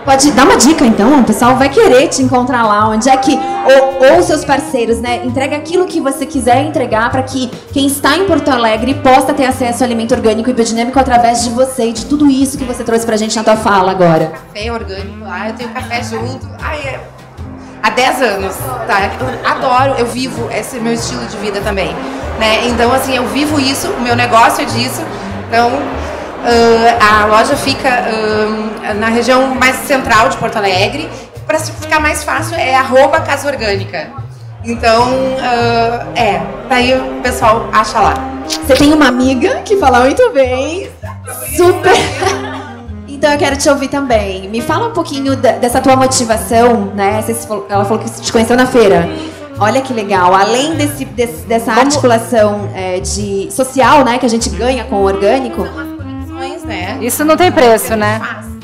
Pode dar uma dica, então? O pessoal vai querer te encontrar lá. Onde é que... Ou seus parceiros, né? Entrega aquilo que você quiser entregar para que quem está em Porto Alegre possa ter acesso ao alimento orgânico e biodinâmico através de você e de tudo isso que você trouxe pra gente na tua fala agora. Café orgânico lá, eu tenho café junto. Há 10 anos, tá? Eu adoro, eu vivo, esse é meu estilo de vida também, né? Então, assim, eu vivo isso, o meu negócio é disso. Então... a loja fica na região mais central de Porto Alegre, para ficar mais fácil, é @Casa Orgânica. Então, daí o pessoal acha lá. Você tem uma amiga que fala muito bem. Super. Então eu quero te ouvir também. Me fala um pouquinho dessa tua motivação, né? Ela falou que te conheceu na feira. Olha que legal. Além dessa articulação social, né, que a gente ganha com o orgânico. São as conexões, né? Isso não tem preço, né?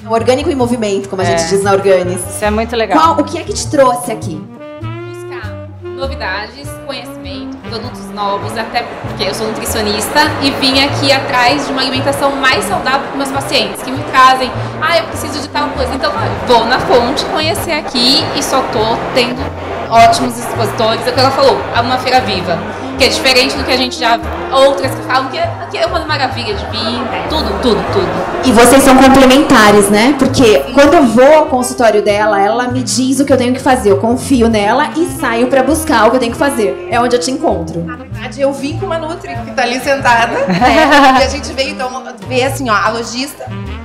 O orgânico em movimento, como a gente diz na Organis. Isso é muito legal. O que é que te trouxe aqui? Buscar novidades, conhecimento, produtos novos, até porque eu sou nutricionista e vim aqui atrás de uma alimentação mais saudável para meus pacientes, que me trazem, eu preciso de tal coisa. Então, vou na fonte conhecer aqui e só tô tendo ótimos expositores. É o que ela falou, é uma feira viva, que é diferente do que a gente já... Outras que falam que aqui é uma maravilha de vir, tudo. E vocês são complementares, né? Porque quando eu vou ao consultório dela, ela me diz o que eu tenho que fazer. Eu confio nela e saio pra buscar o que eu tenho que fazer. É onde eu te encontro. Na verdade, eu vim com uma Nutri, que tá ali sentada, né? E a gente veio, então, ver assim, ó, a lojista,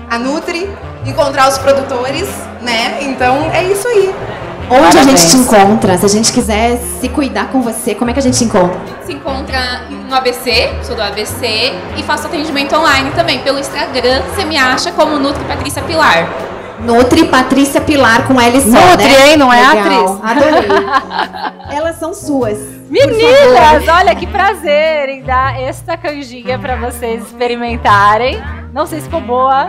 a Nutri, encontrar os produtores, né? Então, é isso aí. Onde a gente te encontra? Se a gente quiser se cuidar com você, como é que a gente te encontra? Se encontra no ABC, sou do ABC, e faço atendimento online também. Pelo Instagram, você me acha como Nutri Patrícia Pilar. Nutri Patrícia Pilar com L só, Nutri, né? hein? Não é Legal. atriz. Adorei. Elas são suas. Meninas, olha que prazer em dar esta canjinha pra vocês experimentarem. Não sei se ficou boa.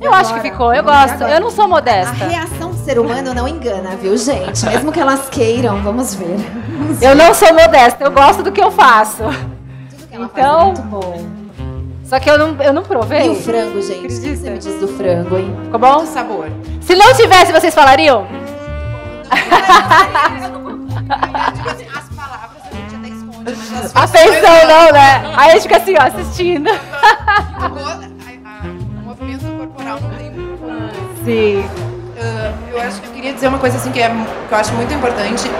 Eu acho que ficou, eu gosto. Eu não sou A modesta. reação do ser humano não engana, viu, gente? Mesmo que elas queiram, vamos ver. Eu não sou modesta, eu gosto do que eu faço. Tudo que ela faz é Então, muito bom. só que eu não provei. E o frango, gente? O que Acredita? você me diz do frango, hein? Ficou bom? O sabor. Se não tivesse, vocês falariam? As palavras a gente até esconde, mas as Atenção, não, né? Aí a gente fica assim, ó, assistindo. O movimento corporal não tem muito como. Sim. Eu acho que eu queria dizer uma coisa assim que eu acho muito importante,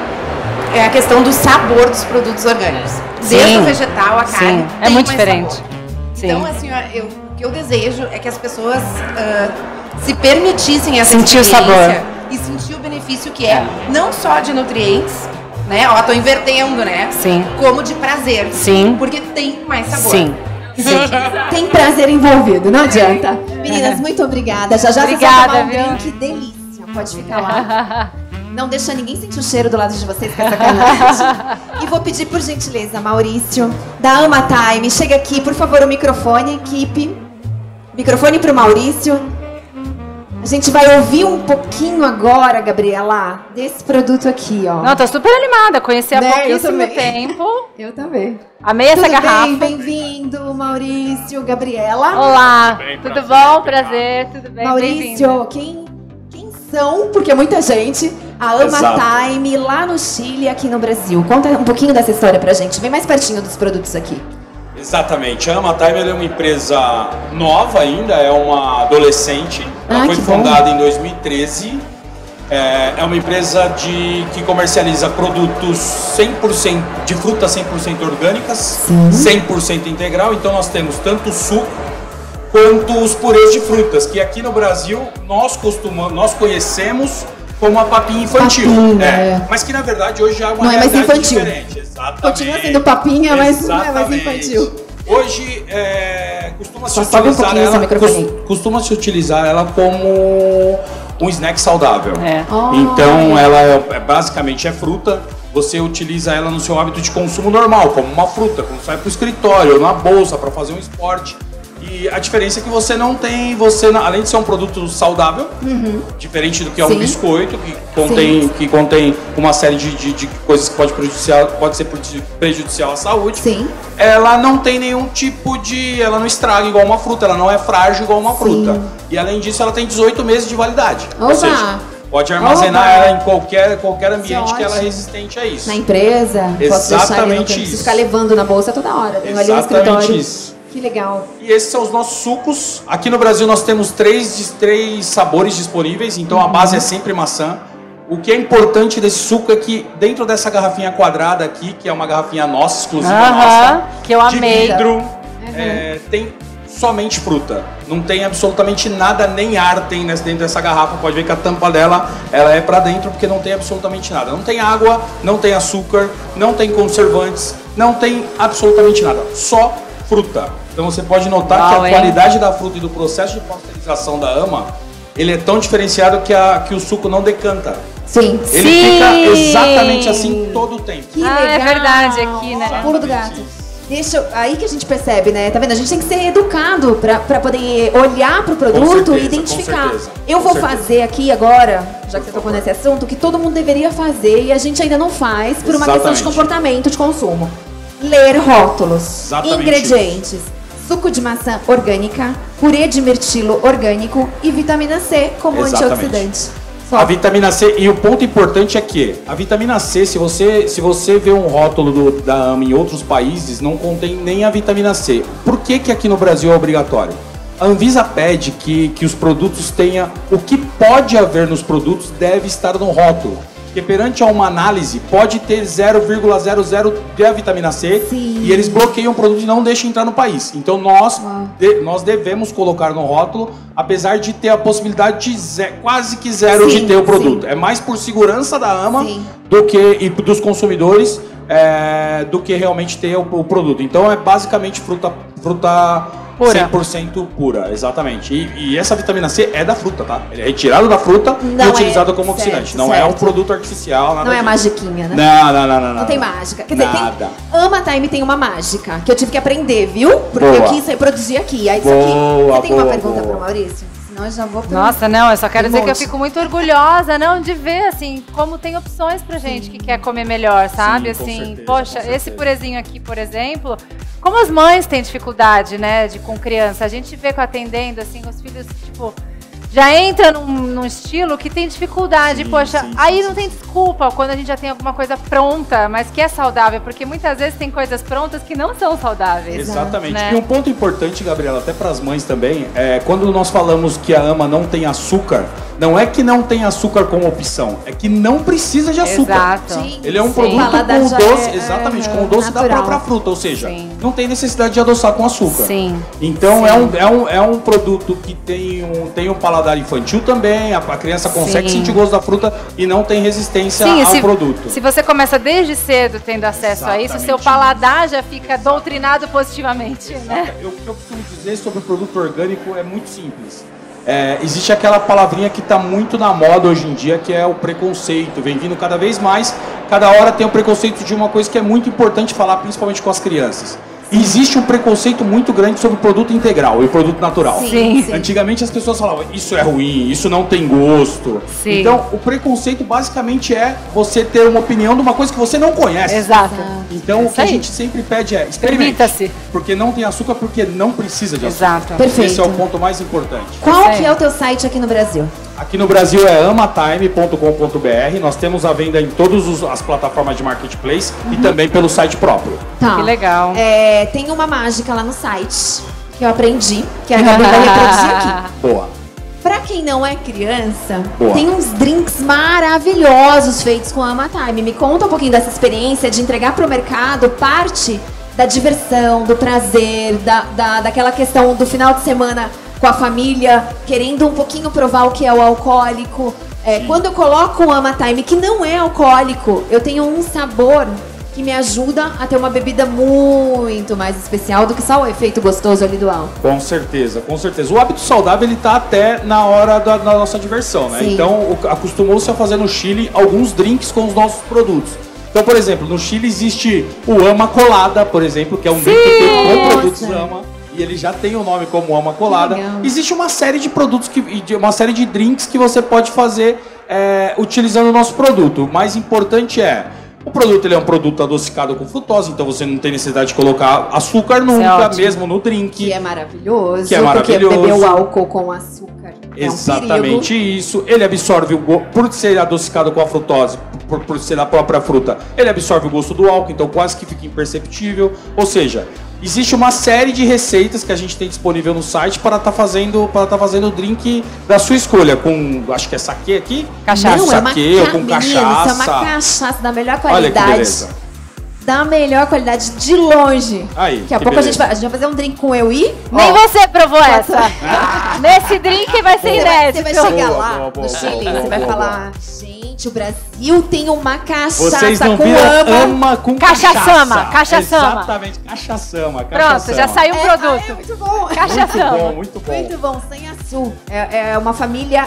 é a questão do sabor dos produtos orgânicos. Desde o vegetal, a carne. É tem muito mais diferente. sabor. Sim. Então, assim, o que eu desejo é que as pessoas se permitissem essa Sentir o experiência sabor. e sentir o benefício que é não só de nutrientes, né? Ó, tô invertendo, né? Sim. Como de prazer. Sim. Porque tem mais sabor. Sim. Tem prazer envolvido, não adianta. Meninas, muito obrigada. Já já Obrigada, vocês vão tomar viu? um drink delícia. Pode ficar lá. Não deixa ninguém sentir o cheiro do lado de vocês, que é sacanagem. E vou pedir, por gentileza, Maurício, da Ama Time, chega aqui, por favor, o microfone, equipe. Microfone pro Maurício. A gente vai ouvir um pouquinho agora, Gabriela, desse produto aqui, ó. Não, tô super animada. Conheci há Né, eu pouquíssimo também. tempo. Eu também. Amei essa Tudo garrafa. bem? Bem-vindo, Maurício, Gabriela. Olá, tudo bom? Prazer, tudo bem? Maurício, quem são, porque é muita gente, a Ama Exato. Time lá no Chile e aqui no Brasil. Conta um pouquinho dessa história pra gente, vem mais pertinho dos produtos aqui. Exatamente. A Ama Time ela é uma empresa nova ainda, é uma adolescente. Ela foi que bom. fundada em 2013. É uma empresa que comercializa produtos 100% de frutas 100% orgânicas, 100% integral. Então nós temos tanto o suco quanto os purês de frutas, que aqui no Brasil nós conhecemos como a papinha infantil. Papinha, é. Mas que na verdade hoje já é uma Não é mais realidade infantil. diferente. Exatamente. Continua sendo papinha, mas não é mais Exatamente. infantil. Hoje costuma-se Só sobe um utilizar pouquinho esse microfone. costuma-se utilizar ela como um snack saudável. É. Então ela basicamente é fruta. Você utiliza ela no seu hábito de consumo normal, como uma fruta, quando sai para o escritório, ou na bolsa para fazer um esporte. E a diferença é que você não tem, além de ser um produto saudável, diferente do que é Sim. um biscoito, que contém uma série de coisas que pode ser prejudicial à saúde. Sim. Ela não tem nenhum tipo ela não estraga igual uma fruta, ela não é frágil igual uma fruta. E além disso, ela tem 18 meses de validade. Ou Oba! seja, pode armazenar Oba! ela em qualquer ambiente que ela é ótimo. resistente a isso. Na empresa, posso deixar ali, não Exatamente preciso isso. ficar levando na bolsa toda hora. Tenho ali no Exatamente escritório. isso. Que legal. E esses são os nossos sucos. Aqui no Brasil nós temos três sabores disponíveis, então a base é sempre maçã. O que é importante desse suco é que dentro dessa garrafinha quadrada aqui, que é uma garrafinha nossa, exclusiva nossa, Que eu de amei. vidro, tem somente fruta. Não tem absolutamente nada, nem ar tem dentro dessa garrafa. Pode ver que a tampa dela, ela é para dentro porque não tem absolutamente nada. Não tem água, não tem açúcar, não tem conservantes, não tem absolutamente nada. Só fruta. Então você pode notar que a qualidade da fruta e do processo de pasteurização da AMA, ele é tão diferenciado que o suco não decanta. Sim. Ele fica exatamente assim todo o tempo. Que legal. É verdade, aqui, né? Pulo do gato. Aí que a gente percebe, né? Tá vendo? A gente tem que ser educado pra poder olhar pro produto e identificar. Eu vou fazer aqui agora, já que você tocou nesse assunto, que todo mundo deveria fazer e a gente ainda não faz por uma questão de comportamento de consumo. Ler rótulos, ingredientes, suco de maçã orgânica, purê de mirtilo orgânico e vitamina C como antioxidante. A vitamina C, e o ponto importante é que a vitamina C, se você vê um rótulo da AMA em outros países, não contém nem a vitamina C. Por que aqui no Brasil é obrigatório? A Anvisa pede que os produtos tenham, o que pode haver nos produtos deve estar no rótulo. Porque perante a uma análise, pode ter 0,00 de vitamina C. Sim. E eles bloqueiam o produto e não deixam entrar no país. Então nós devemos colocar no rótulo, apesar de ter a possibilidade de quase que zero de ter o produto. É mais por segurança da AMA e dos consumidores do que realmente ter o produto. Então é basicamente fruta pura. 100% pura, exatamente. E essa vitamina C é da fruta, tá? Ele é retirado da fruta e utilizado como oxidante. Não é um produto artificial, nada. Não é magiquinha, né? Não. Não tem mágica. Quer dizer, AMA Time tem uma mágica que eu tive que aprender, viu? Porque eu quis reproduzir aqui. Aí isso aqui. Você tem uma pergunta pro Maurício? Senão eu já vou pro... Nossa, não, eu só quero dizer que eu fico muito orgulhosa, de ver, assim, como tem opções pra gente que quer comer melhor, sabe? Sim, assim, certeza, poxa, esse purezinho aqui, por exemplo, como as mães têm dificuldade, né, com criança, a gente vê que atendendo, assim, os filhos, tipo, já entra num estilo que tem dificuldade, aí não tem desculpa quando a gente já tem alguma coisa pronta, mas que é saudável, porque muitas vezes tem coisas prontas que não são saudáveis. Exatamente. Né? E um ponto importante, Gabriela, até para as mães também, quando nós falamos que a AMA não tem açúcar, não é que não tem açúcar como opção, é que não precisa de açúcar. Exato. Ele é um produto com doce, exatamente, com o doce da própria fruta, ou seja, não tem necessidade de adoçar com açúcar. Sim. Então é um produto que tem um paladar infantil também, a criança consegue sentir o gosto da fruta e não tem resistência ao produto. Se você começa desde cedo tendo acesso a isso, seu paladar já fica doutrinado positivamente, né? O que eu costumo dizer sobre o produto orgânico é muito simples. Existe aquela palavrinha que está muito na moda hoje em dia, que é o preconceito. Vem vindo cada vez mais, cada hora tem o preconceito de uma coisa que é muito importante falar, principalmente com as crianças. Existe um preconceito muito grande sobre o produto integral e o produto natural. Sim. Antigamente as pessoas falavam, isso é ruim, isso não tem gosto. Sim. Então, o preconceito basicamente é você ter uma opinião de uma coisa que você não conhece. Exato. Então, o que a gente sempre pede é, experimente. Porque não tem açúcar, porque não precisa de açúcar. Exato. Perfeito. Esse é o ponto mais importante. Qual que é o teu site aqui no Brasil? Aqui no Brasil é amatime.com.br. Nós temos a venda em todas as plataformas de marketplace e também pelo site próprio. Tá. Que legal. Tem uma mágica lá no site que eu aprendi, que a Gabi vai reproduzir aqui. Boa. Pra quem não é criança, Boa. tem uns drinks maravilhosos feitos com a AmaTime. Me conta um pouquinho dessa experiência de entregar pro mercado parte da diversão, do prazer, daquela questão do final de semana com a família, querendo um pouquinho provar o que é o alcoólico. Quando eu coloco o AmaTime, que não é alcoólico, eu tenho um sabor que me ajuda a ter uma bebida muito mais especial do que só o efeito gostoso ali do álcool. Com certeza, com certeza. O hábito saudável, ele tá até na hora da nossa diversão, né? Sim. Então, acostumou-se a fazer no Chile alguns drinks com os nossos produtos. Então, por exemplo, no Chile existe o Ama Colada, por exemplo, que é um drink feito com produtos Ama. E ele já tem o nome como Ama Colada. Existe uma série de produtos, uma série de drinks que você pode fazer utilizando o nosso produto. O mais importante o produto, ele é um produto adocicado com frutose, então você não tem necessidade de colocar açúcar nunca, mesmo no drink. Que é maravilhoso. Porque beber o álcool com açúcar exatamente isso. Ele absorve por ser adocicado com a frutose, por ser a própria fruta, ele absorve o gosto do álcool, então quase que fica imperceptível. Ou seja, existe uma série de receitas que a gente tem disponível no site para estar fazendo o drink da sua escolha, com, acho que é saquê aqui? Cachaça. Não, saquê ou com cachaça. Isso é uma cachaça da melhor qualidade. Olha que beleza. da melhor qualidade de longe. Aí, Daqui a que pouco a gente beleza. vai fazer um drink com eu e... Nem você provou essa. Nesse drink vai ser inédito. Você vai chegar Boa, lá boa, boa, no Chile, boa, você vai boa, falar, gente, o Brasil tem uma cachaça Vocês não com viram ama. ama com Cachaçama, cachaçama. Exatamente, cachaçama. Pronto, já saiu um Ai, produto. muito bom. Cachaçama. Muito bom. Muito bom, sem açúcar. É uma família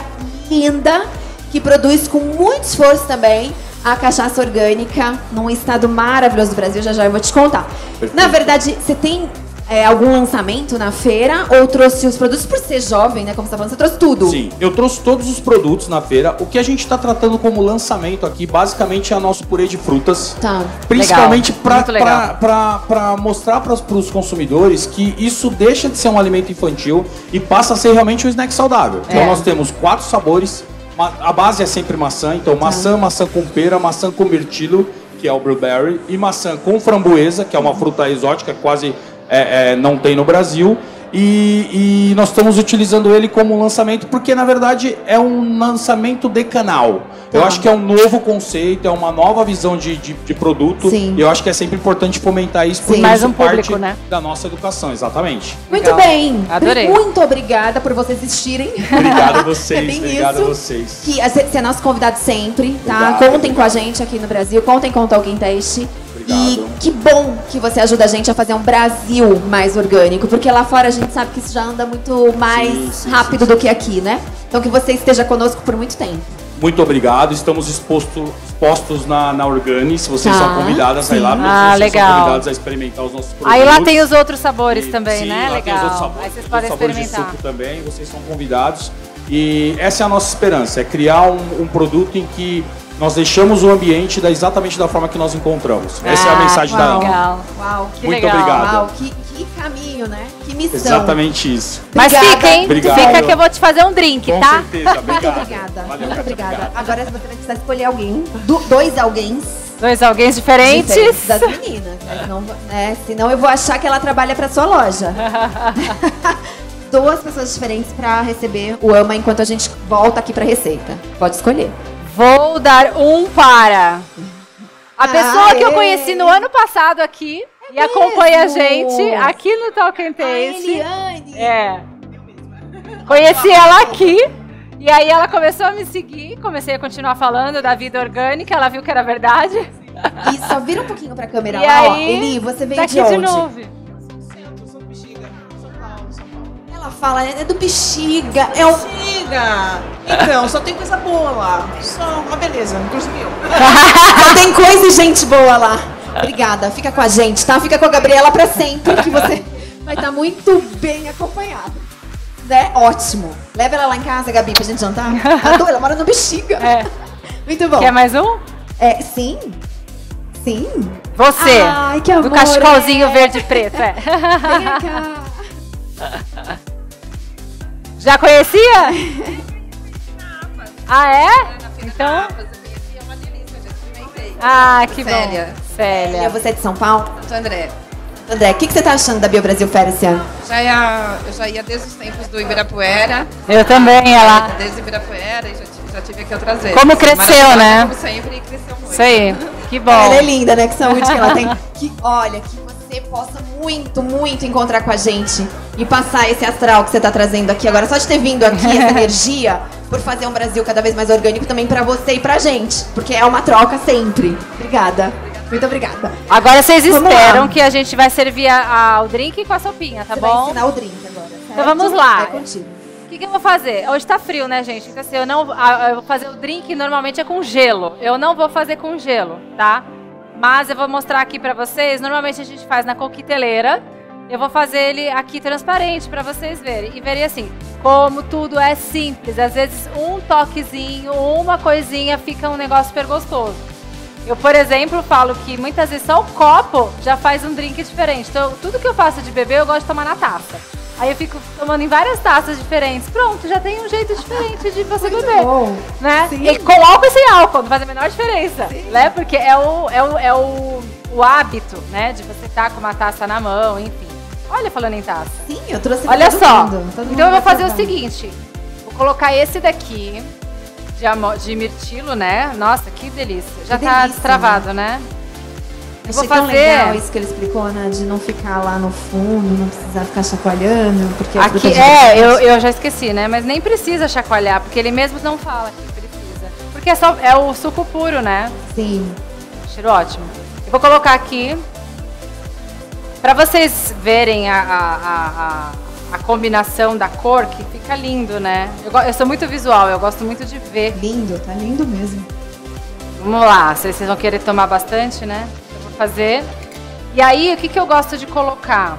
linda que produz com muito esforço também a cachaça orgânica num estado maravilhoso do Brasil. Já eu vou te contar. Perfeito. Na verdade, você tem algum lançamento na feira ou trouxe os produtos por ser jovem, né? Como você tá falando, você trouxe tudo. Sim, eu trouxe todos os produtos na feira. O que a gente está tratando como lançamento aqui, basicamente, é o nosso purê de frutas. Tá. Principalmente Muito legal. para mostrar para os consumidores que isso deixa de ser um alimento infantil e passa a ser realmente um snack saudável. Então nós temos 4 sabores. A base é sempre maçã, então maçã com pera, maçã com mirtilo, que é o blueberry, e maçã com framboesa, que é uma fruta exótica que quase não tem no Brasil. E nós estamos utilizando ele como lançamento porque, na verdade, é um lançamento de canal. Eu acho que é um novo conceito, é uma nova visão de produto. Sim. E eu acho que é sempre importante fomentar isso, porque Mais isso um público, parte né? da nossa educação, exatamente. Muito Legal. bem. Adorei. Muito obrigada por vocês existirem. Obrigado a vocês, É bem obrigado isso. a vocês. Que você é nosso convidado sempre, tá? Obrigado. Contem com a gente aqui no Brasil, contem com o Talking Taste. E Obrigado. que bom que você ajuda a gente a fazer um Brasil mais orgânico, porque lá fora a gente sabe que isso já anda muito mais Sim, rápido do que aqui, né? Então que você esteja conosco por muito tempo. Muito obrigado, estamos expostos na Organi. Se vocês Tá, são convidadas a ir lá, sim. vocês legal. são convidados a experimentar os nossos produtos. Aí lá tem os outros sabores E, também, sim, né? lá tem os outros Legal. sabores, Aí vocês os podem sabores experimentar. de suco também, vocês são convidados. E essa é a nossa esperança, é criar um produto em que nós deixamos o ambiente exatamente da forma que nós encontramos. Essa é a mensagem da uau. Ama. Legal. Uau, Que Muito legal. obrigado. uau, que caminho, né? Que missão. Exatamente isso. Mas Obrigada. fica, hein? Obrigado. Fica que eu vou te fazer um drink, Com tá? certeza, Muito obrigado. obrigada. Valeu, Muito Kátia, obrigada. obrigado. Agora você vai precisar escolher alguém. Dois alguém. Dois alguém diferentes. Das meninas. Senão eu vou achar que ela trabalha pra sua loja. 2 pessoas diferentes pra receber o Ama enquanto a gente volta aqui pra receita. Pode escolher. Vou dar um para a pessoa que eu Aê. conheci no ano passado aqui e acompanha a mesmo? gente aqui no Talking A Taste. Eliane. É. Conheci ela aqui e aí ela começou a me seguir, comecei a continuar falando da vida orgânica, ela viu que era verdade. E só vira um pouquinho pra câmera E lá, ó. aí, Eli, você veio tá de aqui onde? de novo. Ela fala, é do Bexiga. É o... Bexiga! Então, só tem coisa boa lá. Só uma beleza, inclusive eu. Só tem coisa e gente boa lá. Obrigada, fica com a gente, tá? Fica com a Gabriela pra sempre, que você vai estar muito bem acompanhado. Né? Ótimo. Leva ela lá em casa, Gabi, pra gente jantar. Adoro, ela mora no Bexiga. É. Muito bom. Quer mais um? Sim. Sim. Você. Ai, que amor. Do cachecolzinho verde e preto, é. Vem cá. Já conhecia? Ah, é? Então. Ah, que Célia. bom. Célia. Você é de São Paulo? Santo André. André, o que você tá achando da Bio Brasil Fair esse ano? Eu já ia desde os tempos do Ibirapuera. Eu também, ela. Desde o Ibirapuera e já tive aqui outras vezes. Como cresceu, Maravilhosa, né? Como sempre, cresceu muito. Isso aí. Que bom. Ela é linda, né? Que saúde que ela tem. Olha, que você possa muito, muito encontrar com a gente e passar esse astral que você tá trazendo aqui agora. Só de ter vindo aqui, essa energia, por fazer um Brasil cada vez mais orgânico também pra você e pra gente. Porque é uma troca sempre. Obrigada. Muito obrigada. Agora vocês Vamos esperam lá. que a gente vai servir o drink com a sopinha, tá Você vai bom? ensinar o drink agora, certo? Então vamos lá. É contigo. O que eu vou fazer? Hoje tá frio, né, gente? Então, assim, eu vou fazer o drink, normalmente é com gelo. Eu não vou fazer com gelo, tá? Mas eu vou mostrar aqui pra vocês. Normalmente a gente faz na coqueteleira. Eu vou fazer ele aqui transparente pra vocês verem. E verem assim, como tudo é simples. Às vezes um toquezinho, uma coisinha fica um negócio super gostoso. Eu, por exemplo, falo que muitas vezes só o copo já faz um drink diferente. Então, tudo que eu faço de beber, eu gosto de tomar na taça. Aí eu fico tomando em várias taças diferentes. Pronto, já tem um jeito diferente de você beber. Bom. Né? Sim. E com álcool e sem álcool, não faz a menor diferença. Né? Porque é o hábito, né? De você estar com uma taça na mão, enfim. Olha, falando em taça. Sim, eu trouxe Olha pra só. todo mundo. Todo mundo Então eu vou vai fazer o provar. seguinte. Vou colocar esse daqui de mirtilo, né? Nossa, que delícia. Já Que tá delícia, destravado, né? Achei vou tão fazer- legal isso que ele explicou, né? De não ficar lá no fundo, não precisar ficar chacoalhando, porque a fruta Aqui, de verdade- eu já esqueci, né? Mas nem precisa chacoalhar, porque ele mesmo não fala que precisa. Porque é o suco puro, né? Sim. Cheiro ótimo. Eu vou colocar aqui, pra vocês verem a combinação da cor, que fica lindo, né? Eu sou muito visual, eu gosto muito de ver. Lindo, tá lindo mesmo. Vamos lá, vocês vão querer tomar bastante, né? Eu vou fazer. E aí, o que eu gosto de colocar?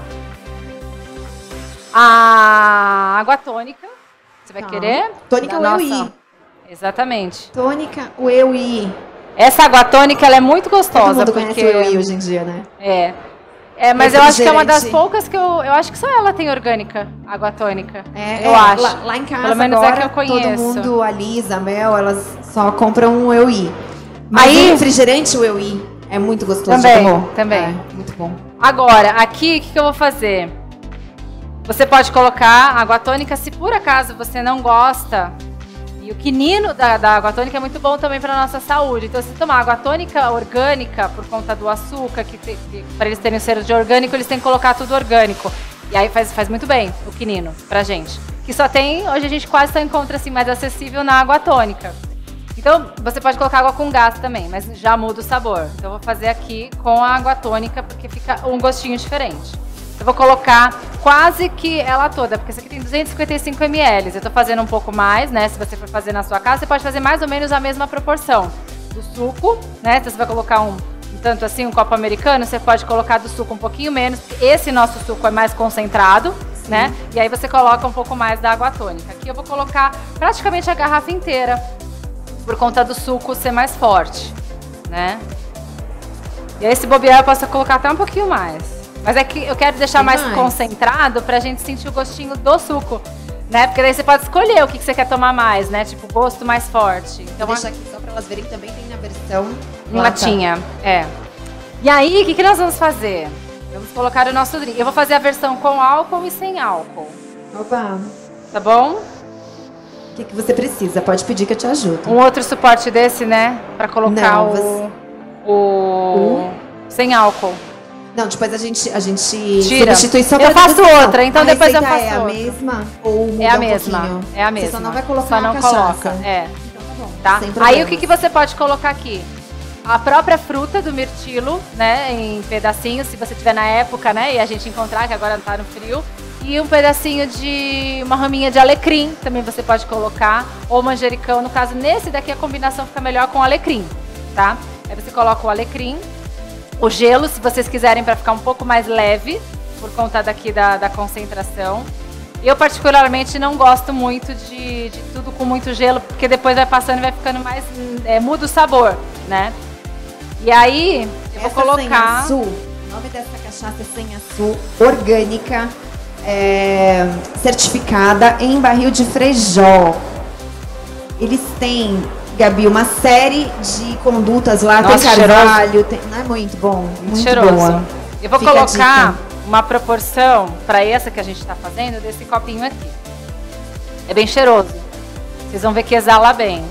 A água tônica. Você vai Tá. querer? Tônica Da Whey. nossa- Exatamente. Tônica Whey. Essa água tônica, ela é muito Todo gostosa. mundo porque... conhece o Whey hoje em dia, né? Mas eu acho que é uma das Refrigerante. poucas que eu acho que só ela tem orgânica, água tônica. eu É, acho. Lá em casa Pelo menos agora, é que eu conheço. todo mundo, a Lisa, a Mel, elas só compram um Whey. Mas Aí- o refrigerante Whey é muito gostoso. Também, já tomou? também. É, muito bom. Agora, aqui, o que eu vou fazer? Você pode colocar água tônica, se por acaso você não gosta. E o quinino da água tônica é muito bom também para nossa saúde. Então, se tomar água tônica orgânica, por conta do açúcar, para eles terem o cheiro de orgânico, eles têm que colocar tudo orgânico. E aí faz muito bem o quinino pra gente. Que só tem, hoje a gente quase só encontra assim mais acessível na água tônica. Então, você pode colocar água com gás também, mas já muda o sabor. Então, eu vou fazer aqui com a água tônica, porque fica um gostinho diferente. Eu vou colocar quase que ela toda, porque isso aqui tem 255 ml. Eu tô fazendo um pouco mais, né? Se você for fazer na sua casa, você pode fazer mais ou menos a mesma proporção do suco, né? Então, você vai colocar um tanto assim, um copo americano, você pode colocar do suco um pouquinho menos, porque esse nosso suco é mais concentrado, né? E aí você coloca um pouco mais da água tônica. Aqui eu vou colocar praticamente a garrafa inteira, por conta do suco ser mais forte, né? E aí, se bobear, eu posso colocar até um pouquinho mais. Mas é que eu quero deixar mais concentrado pra gente sentir o gostinho do suco, né? Porque daí você pode escolher o que você quer tomar mais, né? Tipo, gosto mais forte. Então, Vou deixar aqui só pra elas verem que também tem na versão em latinha, E aí, o que nós vamos fazer? Vamos colocar o nosso drink. Eu vou fazer a versão com álcool e sem álcool. Opa! Tá bom? O que você precisa? Pode pedir que eu te ajudo. Um outro suporte desse, né? Pra colocar Não, o sem álcool. Não, depois a gente Tira. substitui só Eu pra faço degustação. outra, então A depois eu receita faço é a outra. mesma ou muda É a um mesma, pouquinho? é a mesma. Você só não vai colocar Só não uma cachaça. coloca, Então tá bom. Tá? Sem Aí problemas. o que você pode colocar aqui? A própria fruta do mirtilo, né, em pedacinhos, se você tiver na época, né, e a gente encontrar, que agora tá no frio. E um pedacinho de uma raminha de alecrim, também você pode colocar, ou manjericão. No caso, nesse daqui a combinação fica melhor com alecrim, tá? Aí você coloca o alecrim, o gelo, se vocês quiserem, para ficar um pouco mais leve, por conta daqui da concentração. Eu, particularmente, não gosto muito de tudo com muito gelo, porque depois vai passando e vai ficando mais... muda o sabor, né? E aí, eu vou colocar... Sem Açu, o nome dessa cachaça é Sem Açu, orgânica, certificada em barril de Frejó. Eles têm, Gabi, uma série de condutas lá, Nossa, tem carvalho, tem... Não é muito bom? Muito cheiroso. boa. Eu vou Fica a colocar dica. uma proporção para essa que a gente está fazendo desse copinho aqui. É bem cheiroso. Vocês vão ver que exala bem.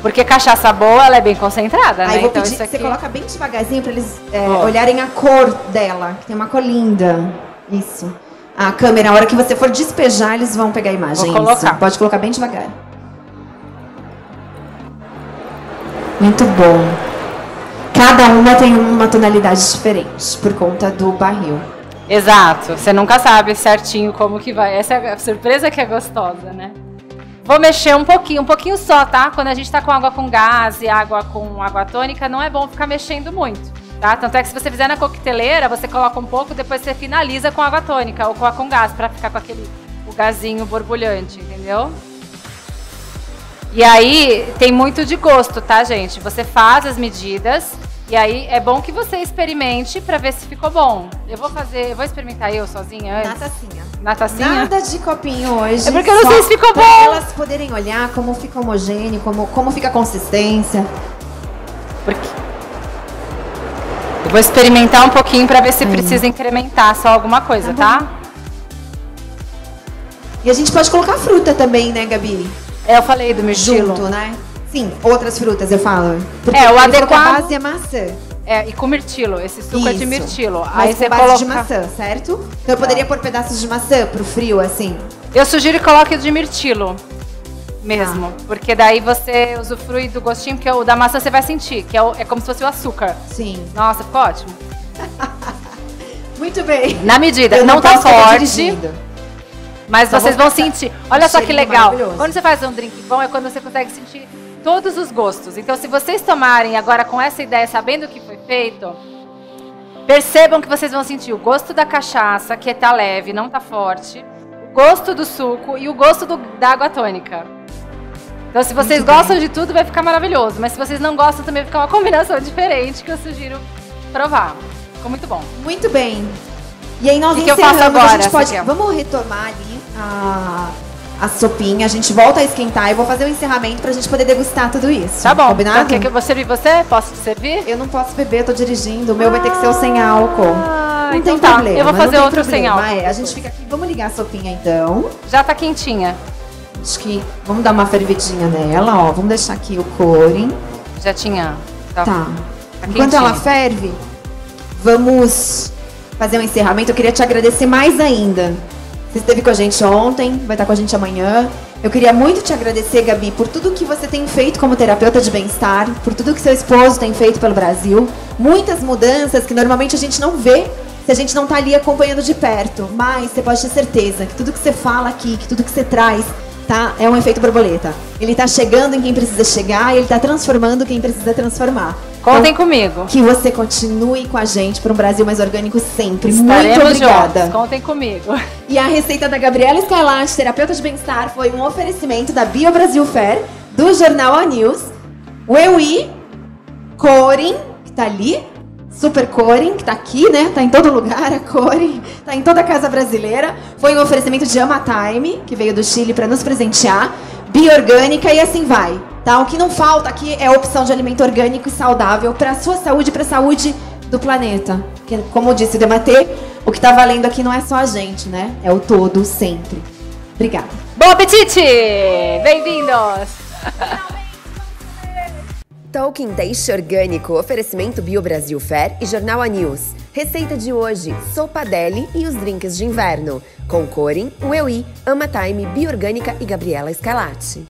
Porque cachaça boa, ela é bem concentrada, né? Aí vou Então pedir isso que você aqui... coloca bem devagarzinho para eles olharem a cor dela, que tem uma cor linda. Isso. A câmera, a hora que você for despejar, eles vão pegar a imagem. Vou colocar. Isso. Pode colocar bem devagar. Muito bom. Cada uma tem uma tonalidade diferente, por conta do barril. Exato. Você nunca sabe certinho como que vai. Essa é a surpresa que é gostosa, né? Vou mexer um pouquinho só, tá? Quando a gente tá com água com gás e água com água tônica, não é bom ficar mexendo muito, tá? Tanto é que se você fizer na coqueteleira, você coloca um pouco, depois você finaliza com água tônica ou com água com gás, pra ficar com o gazinho borbulhante, entendeu? E aí, tem muito de gosto, tá, gente? Você faz as medidas e aí é bom que você experimente pra ver se ficou bom. Eu vou experimentar eu sozinha antes. Na tacinha? Nada de copinho hoje. É porque eu não só sei se ficou pra bom. elas poderem olhar como fica homogêneo, como fica a consistência. Porque eu vou experimentar um pouquinho pra ver se precisa incrementar só alguma coisa, tá? E a gente pode colocar fruta também, né, Gabi? Eu falei do mirtilo. Junto, né? Sim, outras frutas eu falo. Porque o ele falou que adequado- a base é maçã. E com mirtilo, esse suco é de Isso. mirtilo. Mas Aí com você base coloca. de maçã, certo? Então eu poderia pôr pedaços de maçã pro frio, assim. Eu sugiro que coloque o de mirtilo mesmo. Porque daí você usufrui do gostinho, porque o da maçã você vai sentir, que é como se fosse o açúcar. Sim. Nossa, ficou ótimo. Muito bem. Na medida, Eu não tá posso ficar forte, dirigindo. mas Só vocês vou vão passar sentir. Olha só que cheirinho legal. maravilhoso. Quando você faz um drink bom, é quando você consegue sentir todos os gostos. Então, se vocês tomarem agora com essa ideia, sabendo o que foi feito, percebam que vocês vão sentir o gosto da cachaça, que tá leve, não tá forte, o gosto do suco e o gosto da água tônica. Então, se vocês gostam de tudo, vai ficar maravilhoso. Mas se vocês não gostam, também vai ficar uma combinação diferente que eu sugiro provar. Ficou muito bom. Muito bem. E aí nós O que eu encerramos, faço agora, a gente pode... Saquia? Vamos retomar ali a sopinha, a gente volta a esquentar e vou fazer o encerramento pra gente poder degustar tudo isso. Tá bom. Combinado? Então, quer que eu vou servir você? Posso te servir? Eu não posso beber, eu tô dirigindo, o meu vai ter que ser o sem álcool. Não então tem tá. problema. Eu vou não fazer tem outro sem problema. álcool. A gente fica aqui, vamos ligar a sopinha então. Já tá quentinha. Acho que vamos dar uma fervidinha nela, ó. Vamos deixar aqui o coring. Já tinha. Tá. Enquanto quentinha. ela ferve, vamos fazer um encerramento. Eu queria te agradecer mais ainda. Você esteve com a gente ontem, vai estar com a gente amanhã. Eu queria muito te agradecer, Gabi, por tudo que você tem feito como terapeuta de bem-estar, por tudo que seu esposo tem feito pelo Brasil. Muitas mudanças que normalmente a gente não vê se a gente não tá ali acompanhando de perto. Mas você pode ter certeza que tudo que você fala aqui, que tudo que você traz, tá? É um efeito borboleta. Ele tá chegando em quem precisa chegar e ele tá transformando quem precisa transformar. Contem Então, comigo. que você continue com a gente para um Brasil mais orgânico sempre. Estaremos Muito obrigada. juntos. Contem comigo. E a receita da Gabriela Scarlatti, terapeuta de bem-estar, foi um oferecimento da Bio Brasil Fair, do Jornal A News, o EUI, Coring, que tá ali, Super Coring, que tá aqui, né? Tá em todo lugar, a Coring, tá em toda a casa brasileira. Foi um oferecimento de Ama Time, que veio do Chile para nos presentear, Bioorgânica e assim vai. Tá? O que não falta aqui é a opção de alimento orgânico e saudável para a sua saúde e para a saúde do planeta. Porque, como disse o Dematê, o que tá valendo aqui não é só a gente, né? É o todo, sempre. Obrigada. Bom apetite! Bem-vindos! Talking Taste Orgânico, oferecimento Bio Brasil Fair e Jornal A News. Receita de hoje, sopa deli e os drinks de inverno. Com Coring, o EUI, Ama Time, Bioorgânica e Gabriela Scarlatti.